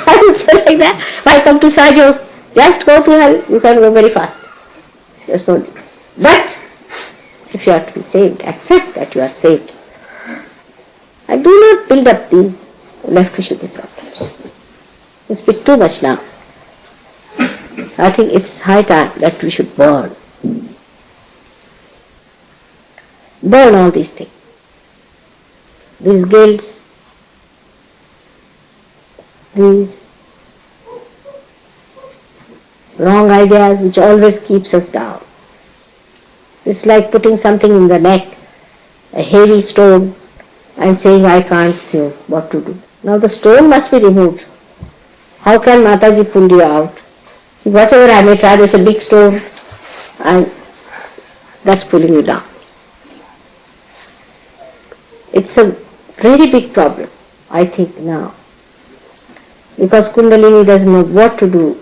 B: I would say like that. Why come to Sajo? Just go to hell. You can go very fast. There's no need. But if you are to be saved, accept that you are saved. And do not build up these left Vishuddhi problems. It's a bit too much now. I think it's high time that we should burn. Burn all these things. These guilts, these wrong ideas which always keeps us down. It's like putting something in the neck, a heavy stone, and saying, I can't see what to do. Now the stone must be removed. How can Mataji pull you out? See, whatever I may try, there's a big stone and that's pulling you down. It's a very big problem, I think now. Because Kundalini doesn't know what to do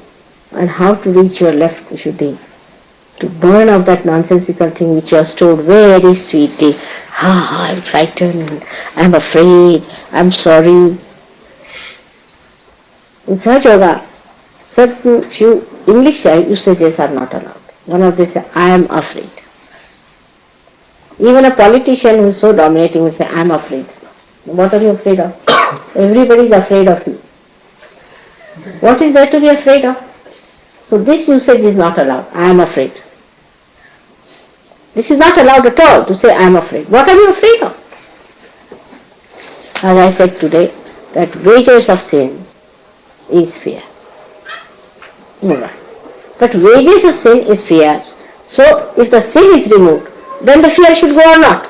B: and how to reach your left Vishuddhi, to burn out that nonsensical thing which you have stored very sweetly. I'm frightened, I'm afraid, I'm sorry. In Sahaja Yoga, certain few English usages are not allowed. One of them says, I am afraid. Even a politician who is so dominating will say, I am afraid. What are you afraid of? Everybody is afraid of you. What is there to be afraid of? So this usage is not allowed. I am afraid. This is not allowed at all to say I am afraid. What are you afraid of? As I said today, that wages of sin is fear. Alright. But wages of sin is fear. So if the sin is removed, then the fear should go or not.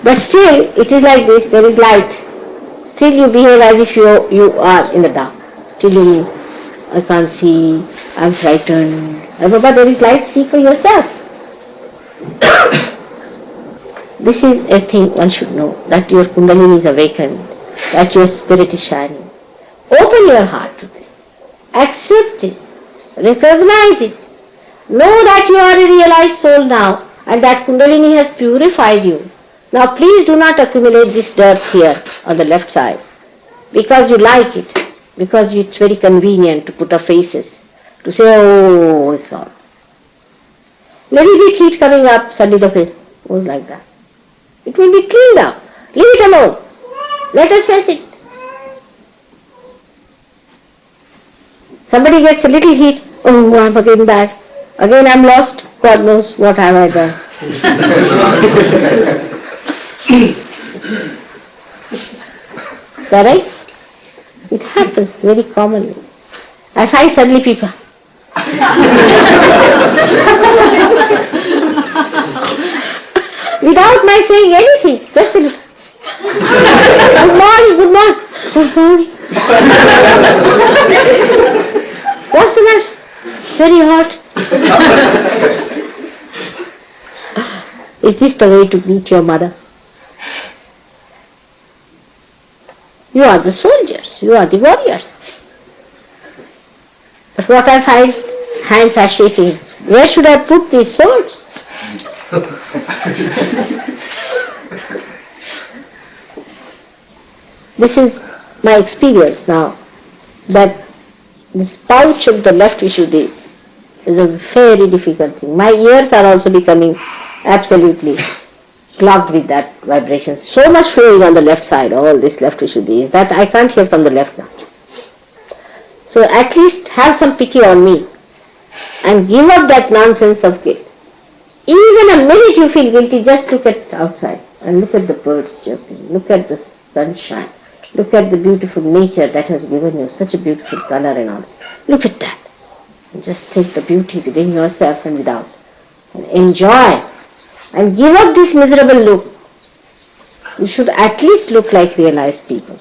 B: But still, it is like this, there is light. Still you behave as if you are in the dark. Still you mean, I can't see, I am frightened. But there is light, see for yourself. This is a thing one should know, that your Kundalini is awakened, that your spirit is shining. Open your heart to this. Accept this. Recognize it. Know that you are a realized soul now and that Kundalini has purified you. Now please do not accumulate this dirt here on the left side because you like it, because it's very convenient to put up faces, to say, oh, it's all. Little bit heat coming up, suddenly the face goes like that. It will be cleaned up. Leave it alone. Let us face it. Somebody gets a little heat, oh, I'm again bad. Again I'm lost. God knows what have I done. Is that right? It happens very commonly. I find suddenly people. Without my saying anything, just a little. Good morning, good morning, good morning. What's the matter? Very hot. Is this the way to greet your mother? You are the soldiers, you are the warriors. But what I find, hands are shaking. Where should I put these swords? This is my experience now, that this pouch of the left Vishuddhi is a very difficult thing. My ears are also becoming absolutely clogged with that vibration. So much flowing on the left side, all this left Vishuddhi, that I can't hear from the left now. So at least have some pity on me and give up that nonsense of guilt. Even a minute you feel guilty, just look at outside and look at the birds chirping, look at the sunshine, look at the beautiful nature that has given you such a beautiful color and all. Look at that. And just take the beauty within yourself and without. And enjoy. And give up this miserable look. You should at least look like realized people.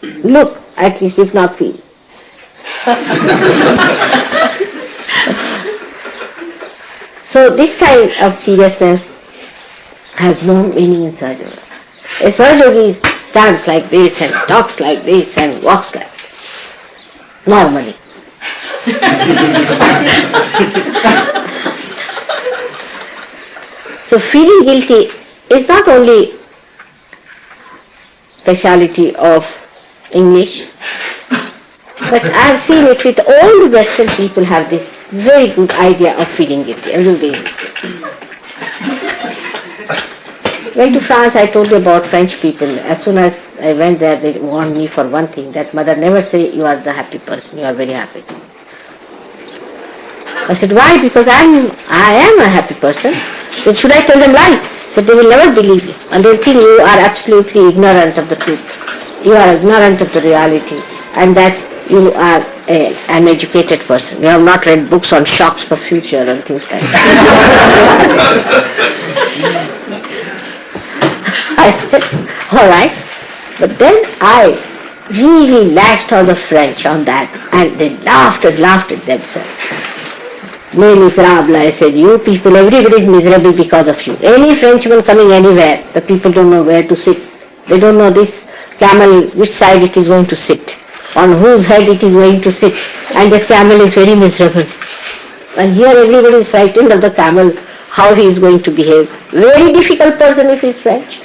B: Look, at least, if not feel. So this kind of seriousness has no meaning in Sahaja. A Sahaja stands like this and talks like this and walks like this. Normally. So feeling guilty is not only speciality of English, but I have seen it with all the Western people have this very good idea of feeling guilty. Went to France, I told you about French people. As soon as I went there, they warned me for one thing, that mother, never say you are the happy person, you are very happy. I said, why? Because I am a happy person. Then should I tell them lies? He said, they will never believe you. And they'll think you are absolutely ignorant of the truth. You are ignorant of the reality. And that you are an educated person. You have not read books on shocks of future and things like that. I said, all right. But then I really lashed on the French on that, and they laughed at themselves. Mais miserable, I said, you people, everybody is miserable because of you. Any Frenchman coming anywhere, the people don't know where to sit. They don't know this camel, which side it is going to sit, on whose head it is going to sit, and the camel is very miserable. And here everybody is frightened of the camel, how he is going to behave. Very difficult person if he is French.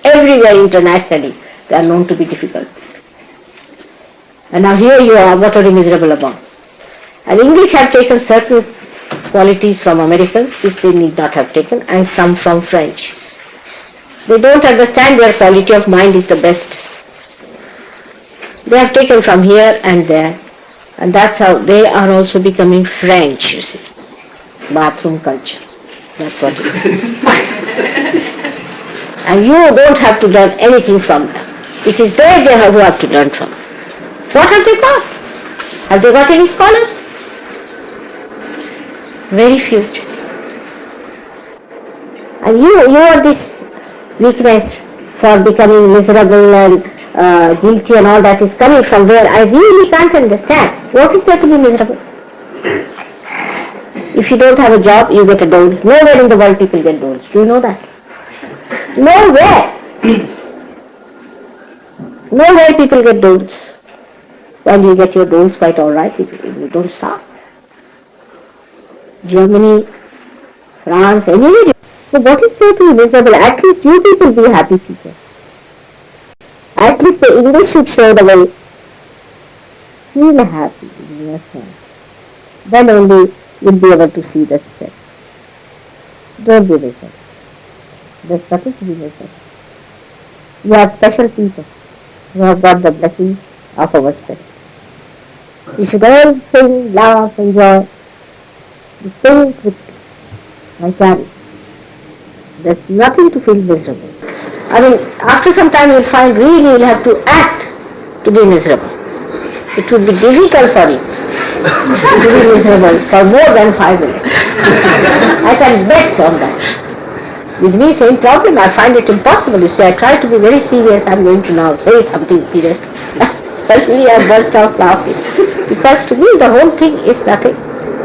B: Everywhere internationally, they are known to be difficult. And now here you are, what are you miserable about? And English have taken certain qualities from Americans which they need not have taken, and some from French. They don't understand their quality of mind is the best. They have taken from here and there, and that's how they are also becoming French, you see. Bathroom culture. That's what it is. And you don't have to learn anything from them. It is they who have to learn from. What have they got? Have they got any scholars? Very few. And you are this weakness for becoming miserable and guilty and all that is coming from where I really can't understand. What is there to be miserable? If you don't have a job, you get a dole. Nowhere in the world people get doles. Do you know that? Nowhere. Nowhere people get doles. Well, you get your doles quite all right if you don't starve. Germany, France, anywhere. So what is there to be miserable? At least you people be happy people. At least the English should show the way. Feel happy in yourself. Then only you'll be able to see the spirit. Don't be miserable. There's nothing to be miserable. You are special people who have got the blessing of our spirit. You should all sing, laugh, enjoy. Sing with my carry. There's nothing to feel miserable. I mean, after some time you'll find really you'll have to act to be miserable. It will be difficult for you to be miserable for more than 5 minutes. I can bet on that. With me, same problem. I find it impossible. You see, I try to be very serious. I'm going to now say something serious. Suddenly I burst out laughing. Because to me the whole thing is nothing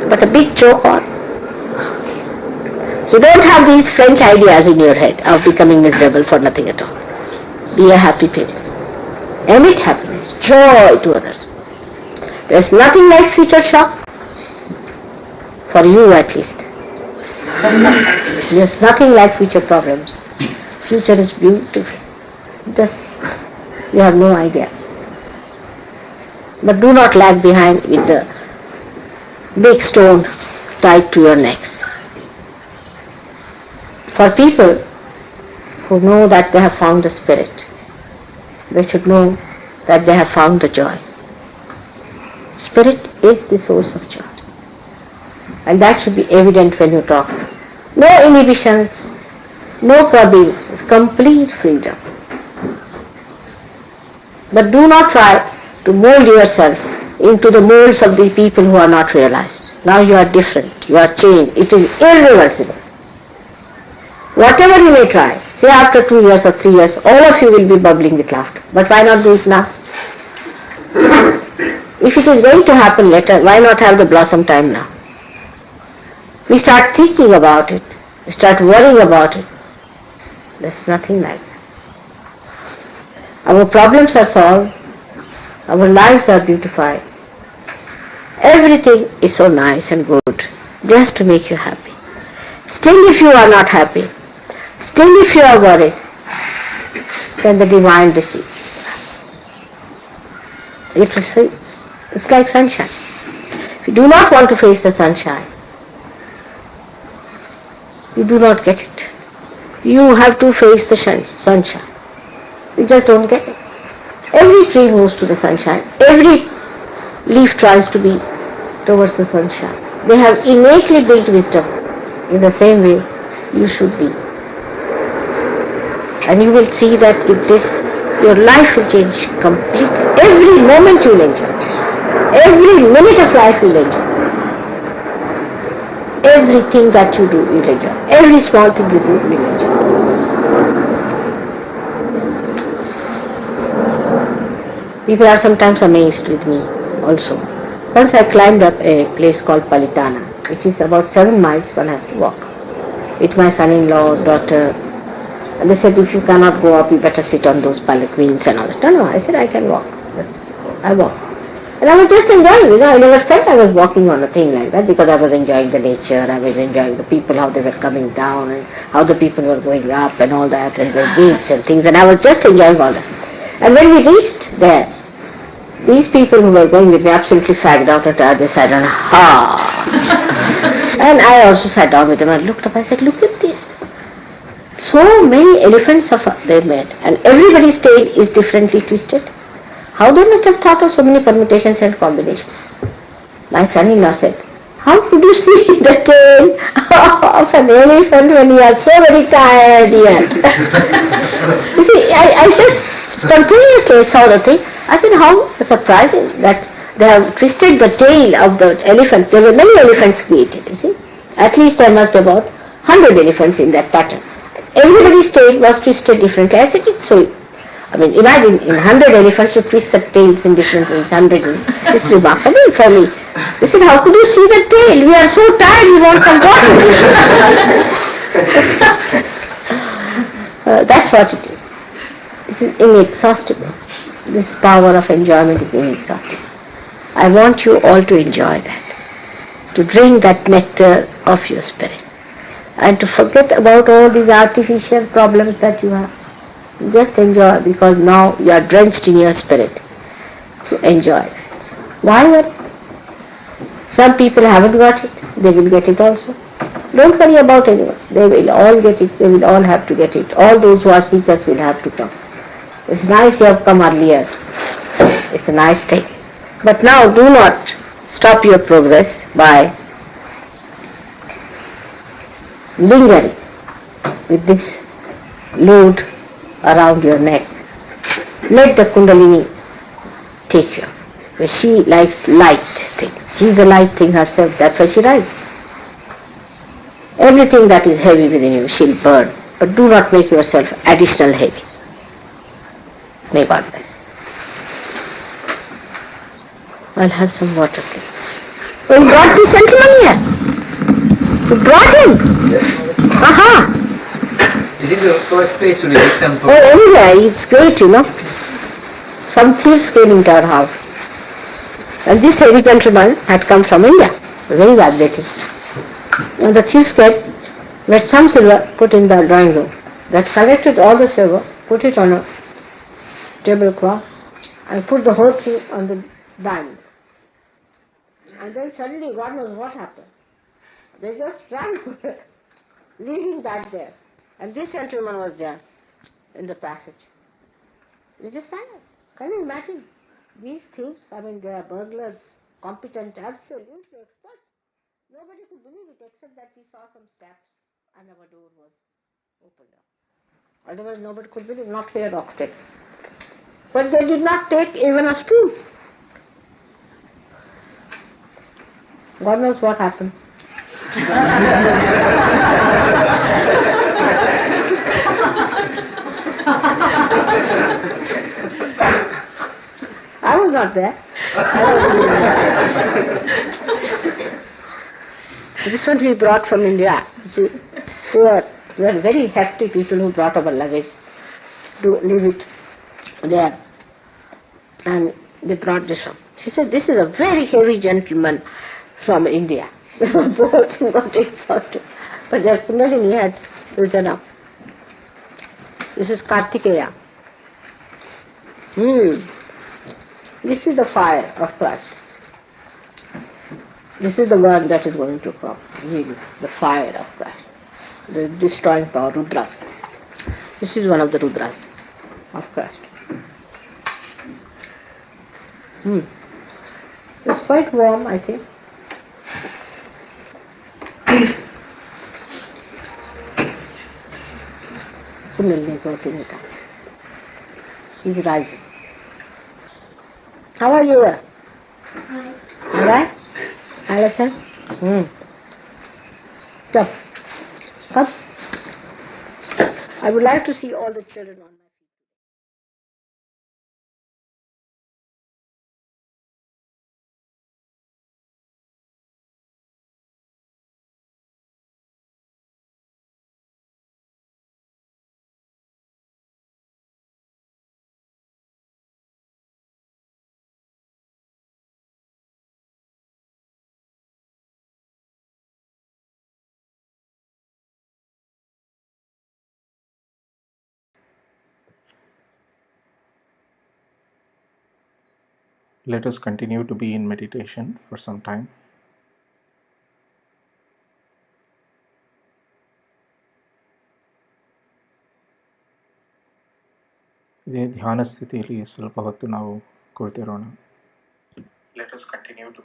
B: but a big joke on. So don't have these French ideas in your head of becoming miserable for nothing at all. Be a happy people. Emit happiness, joy to others. There's nothing like future shock. For you at least. There's nothing like future problems. Future is beautiful. Just, you have no idea. But do not lag behind with the big stone tied to your necks. For people who know that they have found the spirit, they should know that they have found the joy. Spirit is the source of joy. And that should be evident when you talk. No inhibitions, no clubbing, it's complete freedom. But do not try to mold yourself into the molds of the people who are not realized. Now you are different, you are changed, it is irreversible. Whatever you may try, say after 2 years or 3 years, all of you will be bubbling with laughter. But why not do it now? If it is going to happen later, why not have the blossom time now? We start thinking about it, we start worrying about it. There's nothing like that. Our problems are solved, our lives are beautified. Everything is so nice and good, just to make you happy. Still if you are not happy, still if you are worried, then the divine deceives. It recedes. It's like sunshine. If you do not want to face the sunshine, you do not get it. You have to face the sunshine. You just don't get it. Every tree moves to the sunshine. Every leaf tries to be towards the sunshine. They have innately built wisdom. In the same way, you should be. And you will see that with this, your life will change completely. Every moment you will enjoy. Every minute of life you will enjoy. Everything that you do, you will enjoy. Every small thing you do, you will enjoy. People are sometimes amazed with me also. Once I climbed up a place called Palitana, which is about 7 miles one has to walk, with my son-in-law, daughter. And they said, if you cannot go up, you better sit on those palanquins and all that. No, I said, I can walk. I walked. And I was just enjoying, I never felt I was walking on a thing like that because I was enjoying the nature, I was enjoying the people, how they were coming down and how the people were going up and all that and the gates and things, and I was just enjoying all that. And when we reached there, these people who were going with me absolutely fagged out and tired, they sat down, and I also sat down with them and looked up, I said, look at this. So many elephants they made, and everybody's tail is differently twisted. How they must have thought of so many permutations and combinations. My son-in-law said, how could you see the tail of an elephant when you are so very tired yet? You see, I just spontaneously saw the thing. I said, how surprising that they have twisted the tail of the elephant. There were many elephants created, you see. At least there must be about 100 elephants in that pattern. Everybody's tail was twisted differently. I said, it's so, I mean, imagine in 100 elephants to twist the tails in different ways, 100. It's remarkable for me. They said, how could you see the tail? We are so tired, we want some water. That's what it is. It is inexhaustible. This power of enjoyment is inexhaustible. I want you all to enjoy that, to drink that nectar of your spirit, and to forget about all these artificial problems that you have. Just enjoy, because now you are drenched in your spirit. So enjoy that. Why worry? Some people haven't got it, they will get it also. Don't worry about anyone. They will all get it, they will all have to get it. All those who are seekers will have to come. It's nice you have come earlier. It's a nice thing. But now do not stop your progress by lingering with this load around your neck. Let the Kundalini take you. Because she likes light things. She's a light thing herself, that's why she rides. Everything that is heavy within you, she'll burn. But do not make yourself additional heavy. May God bless. I'll have some water, please. Oh, you brought this gentleman here? You brought him?
D: Yes.
B: Aha!
D: This is the first place to visit temple.
B: Oh, anyway, it's great, you know. Some thieves came into our house. And this heavy gentleman had come from India, very bad looking. And the thieves said, let some silver put in the drawing room. That collected all the silver, put it on a tablecloth, and put the whole thing on the dining. And then suddenly, God knows what happened. They just ran, leaving that there. And this gentleman was there in the passage. They just ran. Can you imagine? These thieves, I mean, they are burglars, competent, absolutely experts. Nobody could believe it except that we saw some steps and our door was opened up. Otherwise, nobody could believe, not here, Oxted. But they did not take even a spoon. God knows what happened. I was not there. This one we brought from India. See, we were very hefty people who brought our luggage to leave it there. And they brought this one. She said, this is a very heavy gentleman from India. Both got exhausted. But their Kundalini had risen up. This is Kartikeya. This is the fire of Christ. This is the one that is going to come, really, the fire of Christ, the destroying power, Rudras. This is one of the Rudras of Christ. It's quite warm, I think. Kundalini is working it out. She's rising. How are you?
C: Hi.
B: All right? Alison? Come. Come. I would like to see all the children on my feet.
A: Let us continue to be in meditation for some time. ಇದೇ ಧ್ಯಾನ ಸ್ಥಿತಿಯಲ್ಲಿ ಸ್ವಲ್ಪ ಹೊತ್ತು ನಾವು ಕೊಡ್ತಿರೋಣ. Let us continue to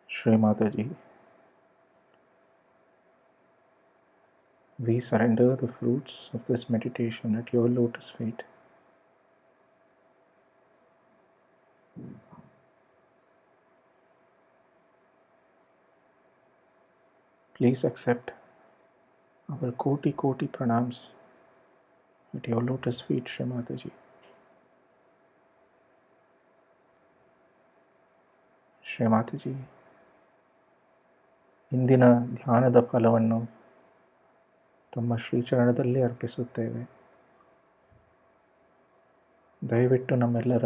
A: Shri Mataji, we surrender the fruits of this meditation at your lotus feet. Please accept our koti pranams at your lotus feet, Shri Mataji. Shri Mataji, ಇಂದಿನ ಧ್ಯಾನದ ಫಲವನ್ನು ತಮ್ಮ ಶ್ರೀಚರಣದಲ್ಲಿ ಅರ್ಪಿಸುತ್ತೇವೆ. ದಯವಿಟ್ಟು ನಮ್ಮೆಲ್ಲರ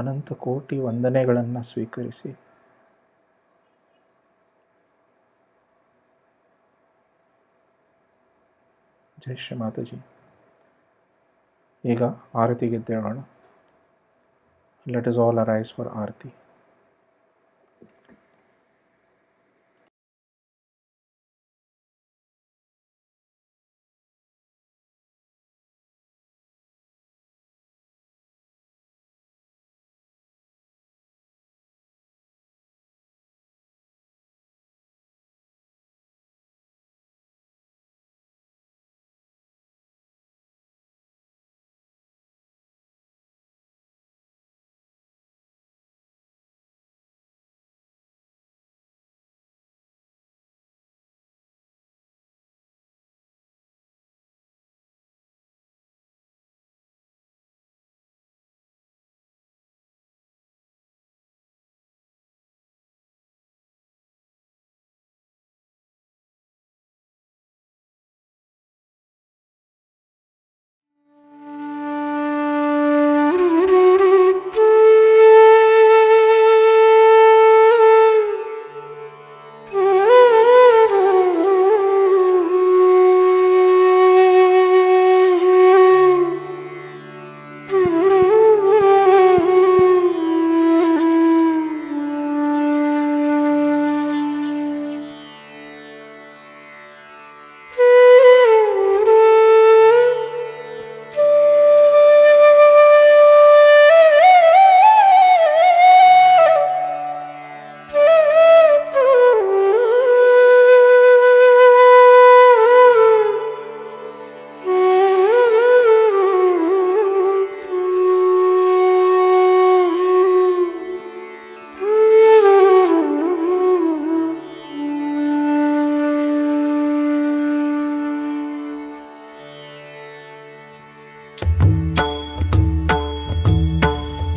A: ಅನಂತ ಕೋಟಿ ವಂದನೆಗಳನ್ನು ಸ್ವೀಕರಿಸಿ. ಜೈ ಶ್ರೀ ಮಾತಾಜಿ. ಈಗ ಆರತಿಗೆದ್ದೇಳೋಣ. Let us all arise for aarti.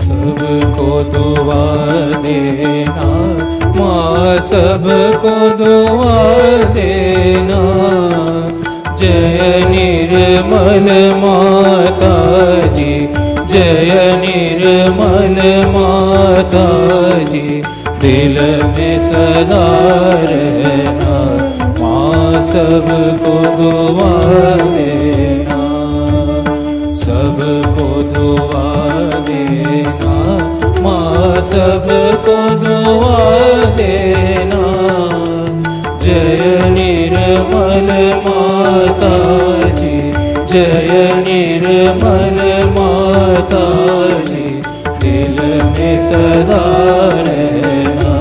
E: सबको दुआ देना माँ, सबको दुआ देना। जय निर्मल माता जी, जय निर्मल माता जी, दिल में सदा रहना माँ, सबको दुआ देना। सबको दुआ देना माँ, सबको दुआ देना। जय निर्मल माता जी, जय निर्मल माता जी, दिल में सदा रहना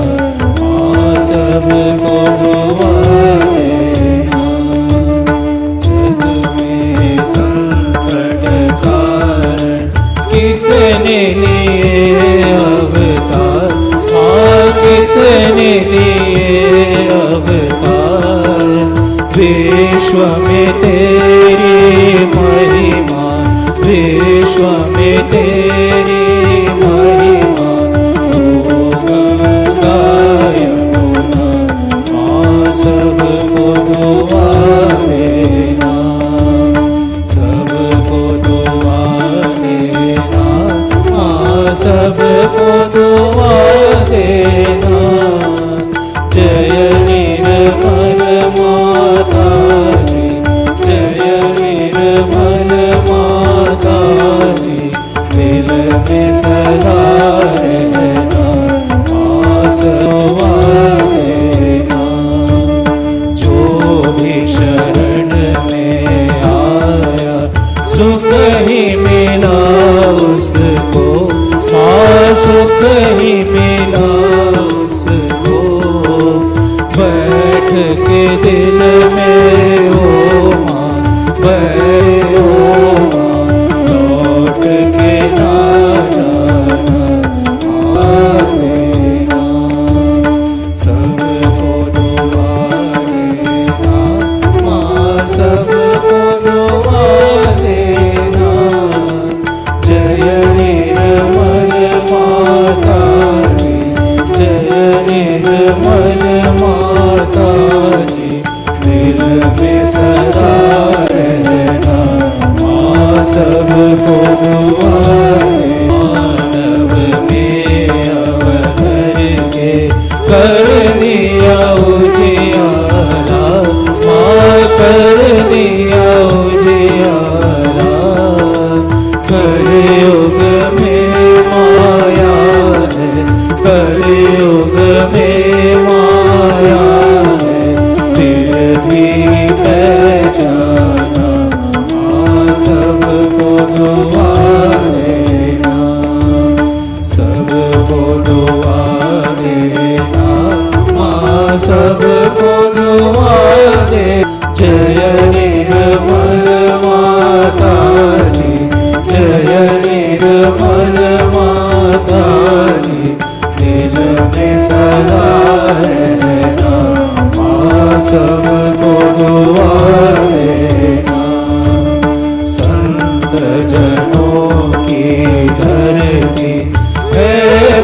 E: माँ, सबको दुआ देना। जग में संकट कारण कितने लिए अवतार माँ, कितने लिए अवतार। विश्व में तेरी महिमा, विश्व में तेरी महिमा। तू गंगा यमुना माँ, सबको दुआ देना। सबको दुआ देना माँ, सबको दुआ देना। जय निर्मल माता जी, जय निर्मल माता जी, दिल में सदा रहना माँ, दुआ देना। जो भी शरण में आया सुख ही मिला उसको माँ, सुख ही मिला उसको। बैठ के दिल में ओ माँ, बैठ ओ माँ, लौट के ना जाना आवेगा। सबको दुआ देना माँ, सबको दुआ देना। जय निर्मल माता जी, जय निर्मल माता जी, दिल में सदा रहना माँ, सबको दुआ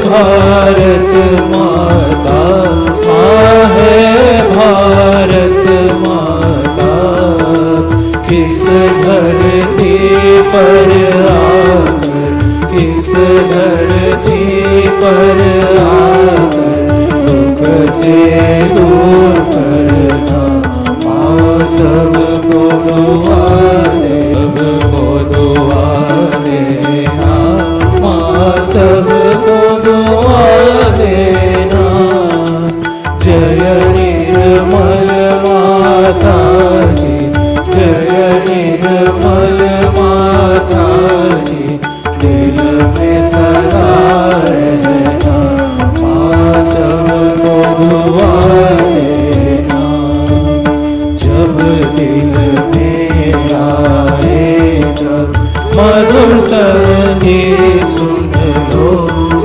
E: भारत माता, माँ है भारत माता। किस धरती पर आकर, किस धरती पर आकर दुख से दूर करना, माँ सबको दुआ सबको दुआ देना, माँ सबको दुआ देना। जय निर्मल माता जी, जय निर्मल माता जी, दिल में सदा रहना, माँ सबको दुआ देना। जब दिल में आए जब मधुर संगीत सुन लो,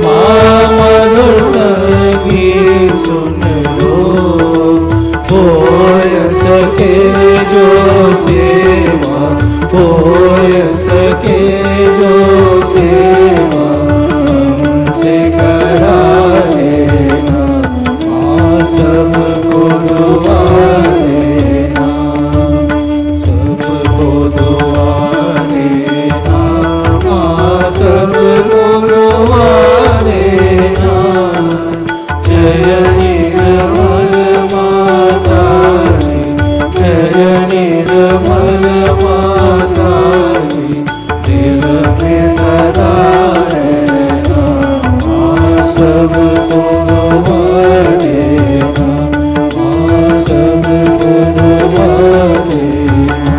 E: माँ मधुर संगीत सुन लो। होय सके जो सेवा, होय सके जो सेवा हमसे करा लेना, माँ सबको दुआ देना, सबको दुआ देना, माँ सबको दुआ देना। जय निर्मल माता जी, जय निर्मल माता जी, दिल में सदा रहना, माँ सबको दुआ देना, माँ सबको दुआ देना,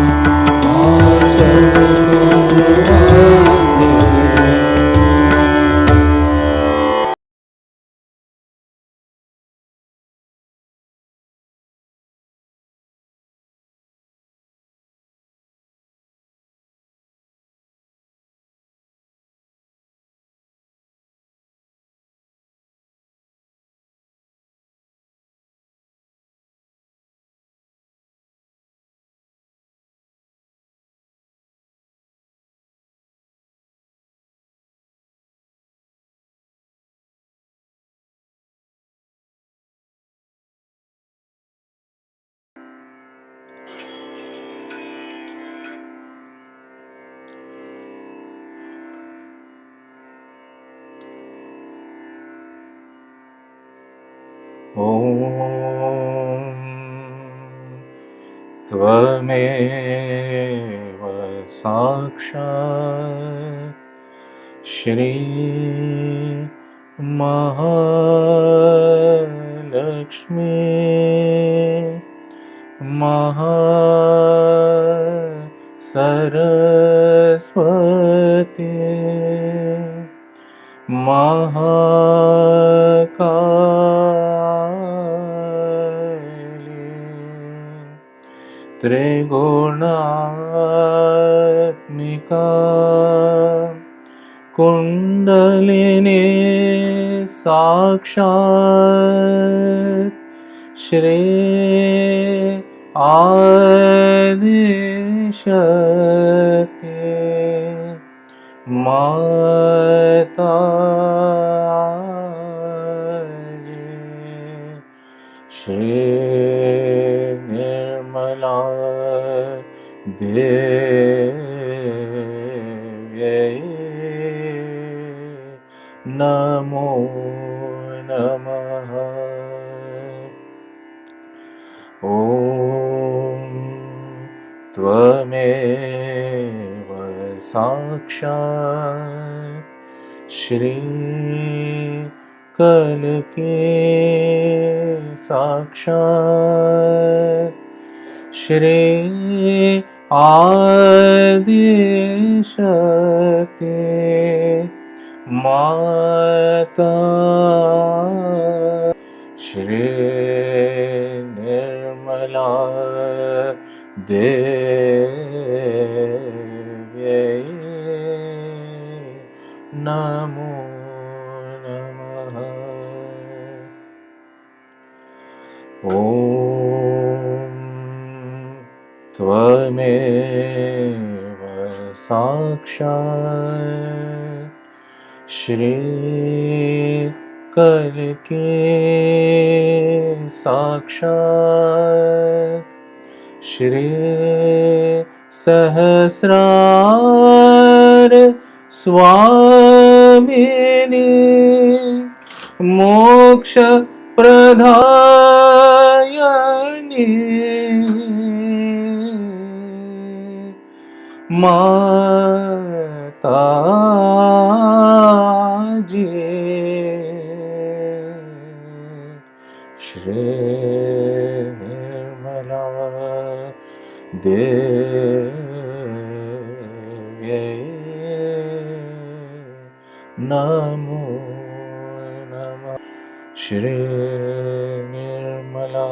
E: माँ सबको दुआ देना।
A: ॐ त्वमेव साक्षात् श्री महालक्ष्मी सरस्वती महाकाली त्रिगुणात्मिका कुंडलिनी साक्षात् श्री आदिशक्ति माता जी। श्री निर्मला देव्यै नमो नमः। ॐ त्वमेव साक्षात् श्री कल्की साक्षात् श्री आदिशक्ति माता श्री निर्मला देव्यै नमो नमः। ॐ त्वमेव साक्षात् श्री कल के साक्षात श्री सहस्रार स्वामिने मोक्ष प्रदायिने माताजी श्री निर्मला देव्यै नमो नमः श्री निर्मला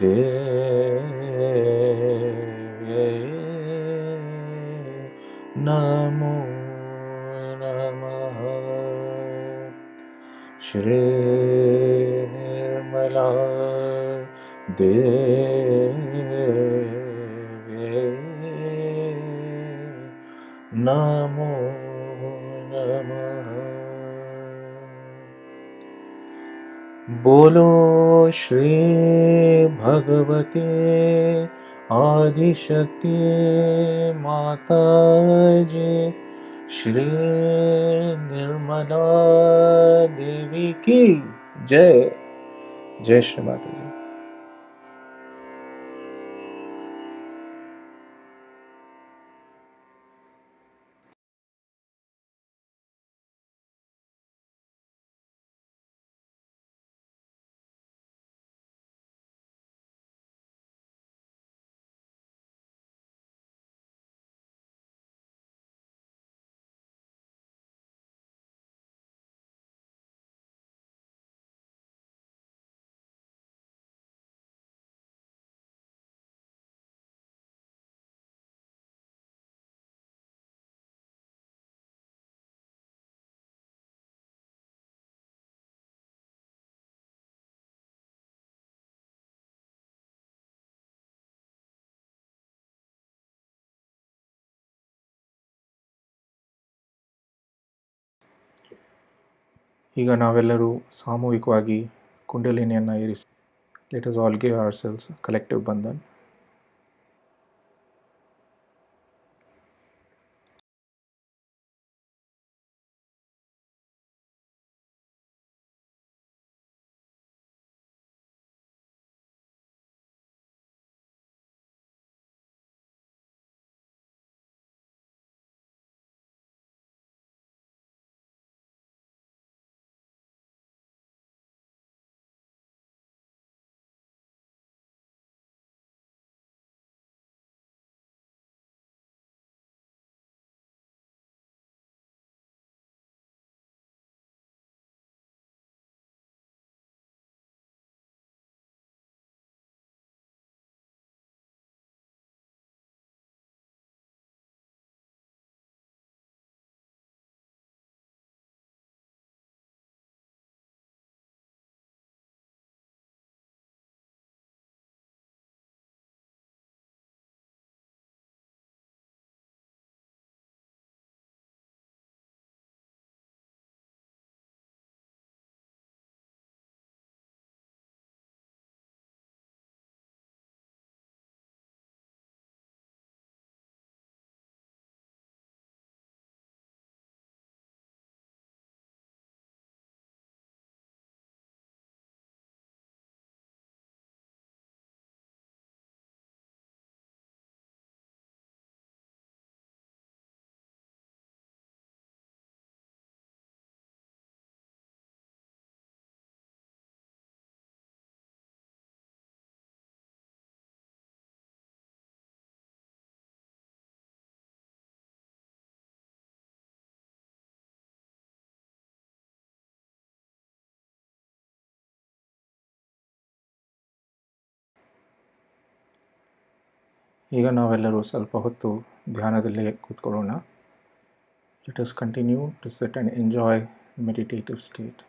A: देव्यै नमो नमः श्री निर्मला देव्यै नमो नमः। बोलो श्री भगवते आदिशक्ति माता जी श्री निर्मला देवी की जय। जय श्री माता जी। ಈಗ ನಾವೆಲ್ಲರೂ ಸಾಮೂಹಿಕವಾಗಿ ಕುಂಡಲಿನಿಯನ್ನು ಏರಿಸಿ. Let us all give ourselves collective bandhan. ಈಗ ನಾವೆಲ್ಲರೂ ಸ್ವಲ್ಪ ಹೊತ್ತು ಧ್ಯಾನದಲ್ಲೇ ಕೂತ್ಕೊಳ್ಳೋಣ. Let us continue to sit and enjoy meditative state.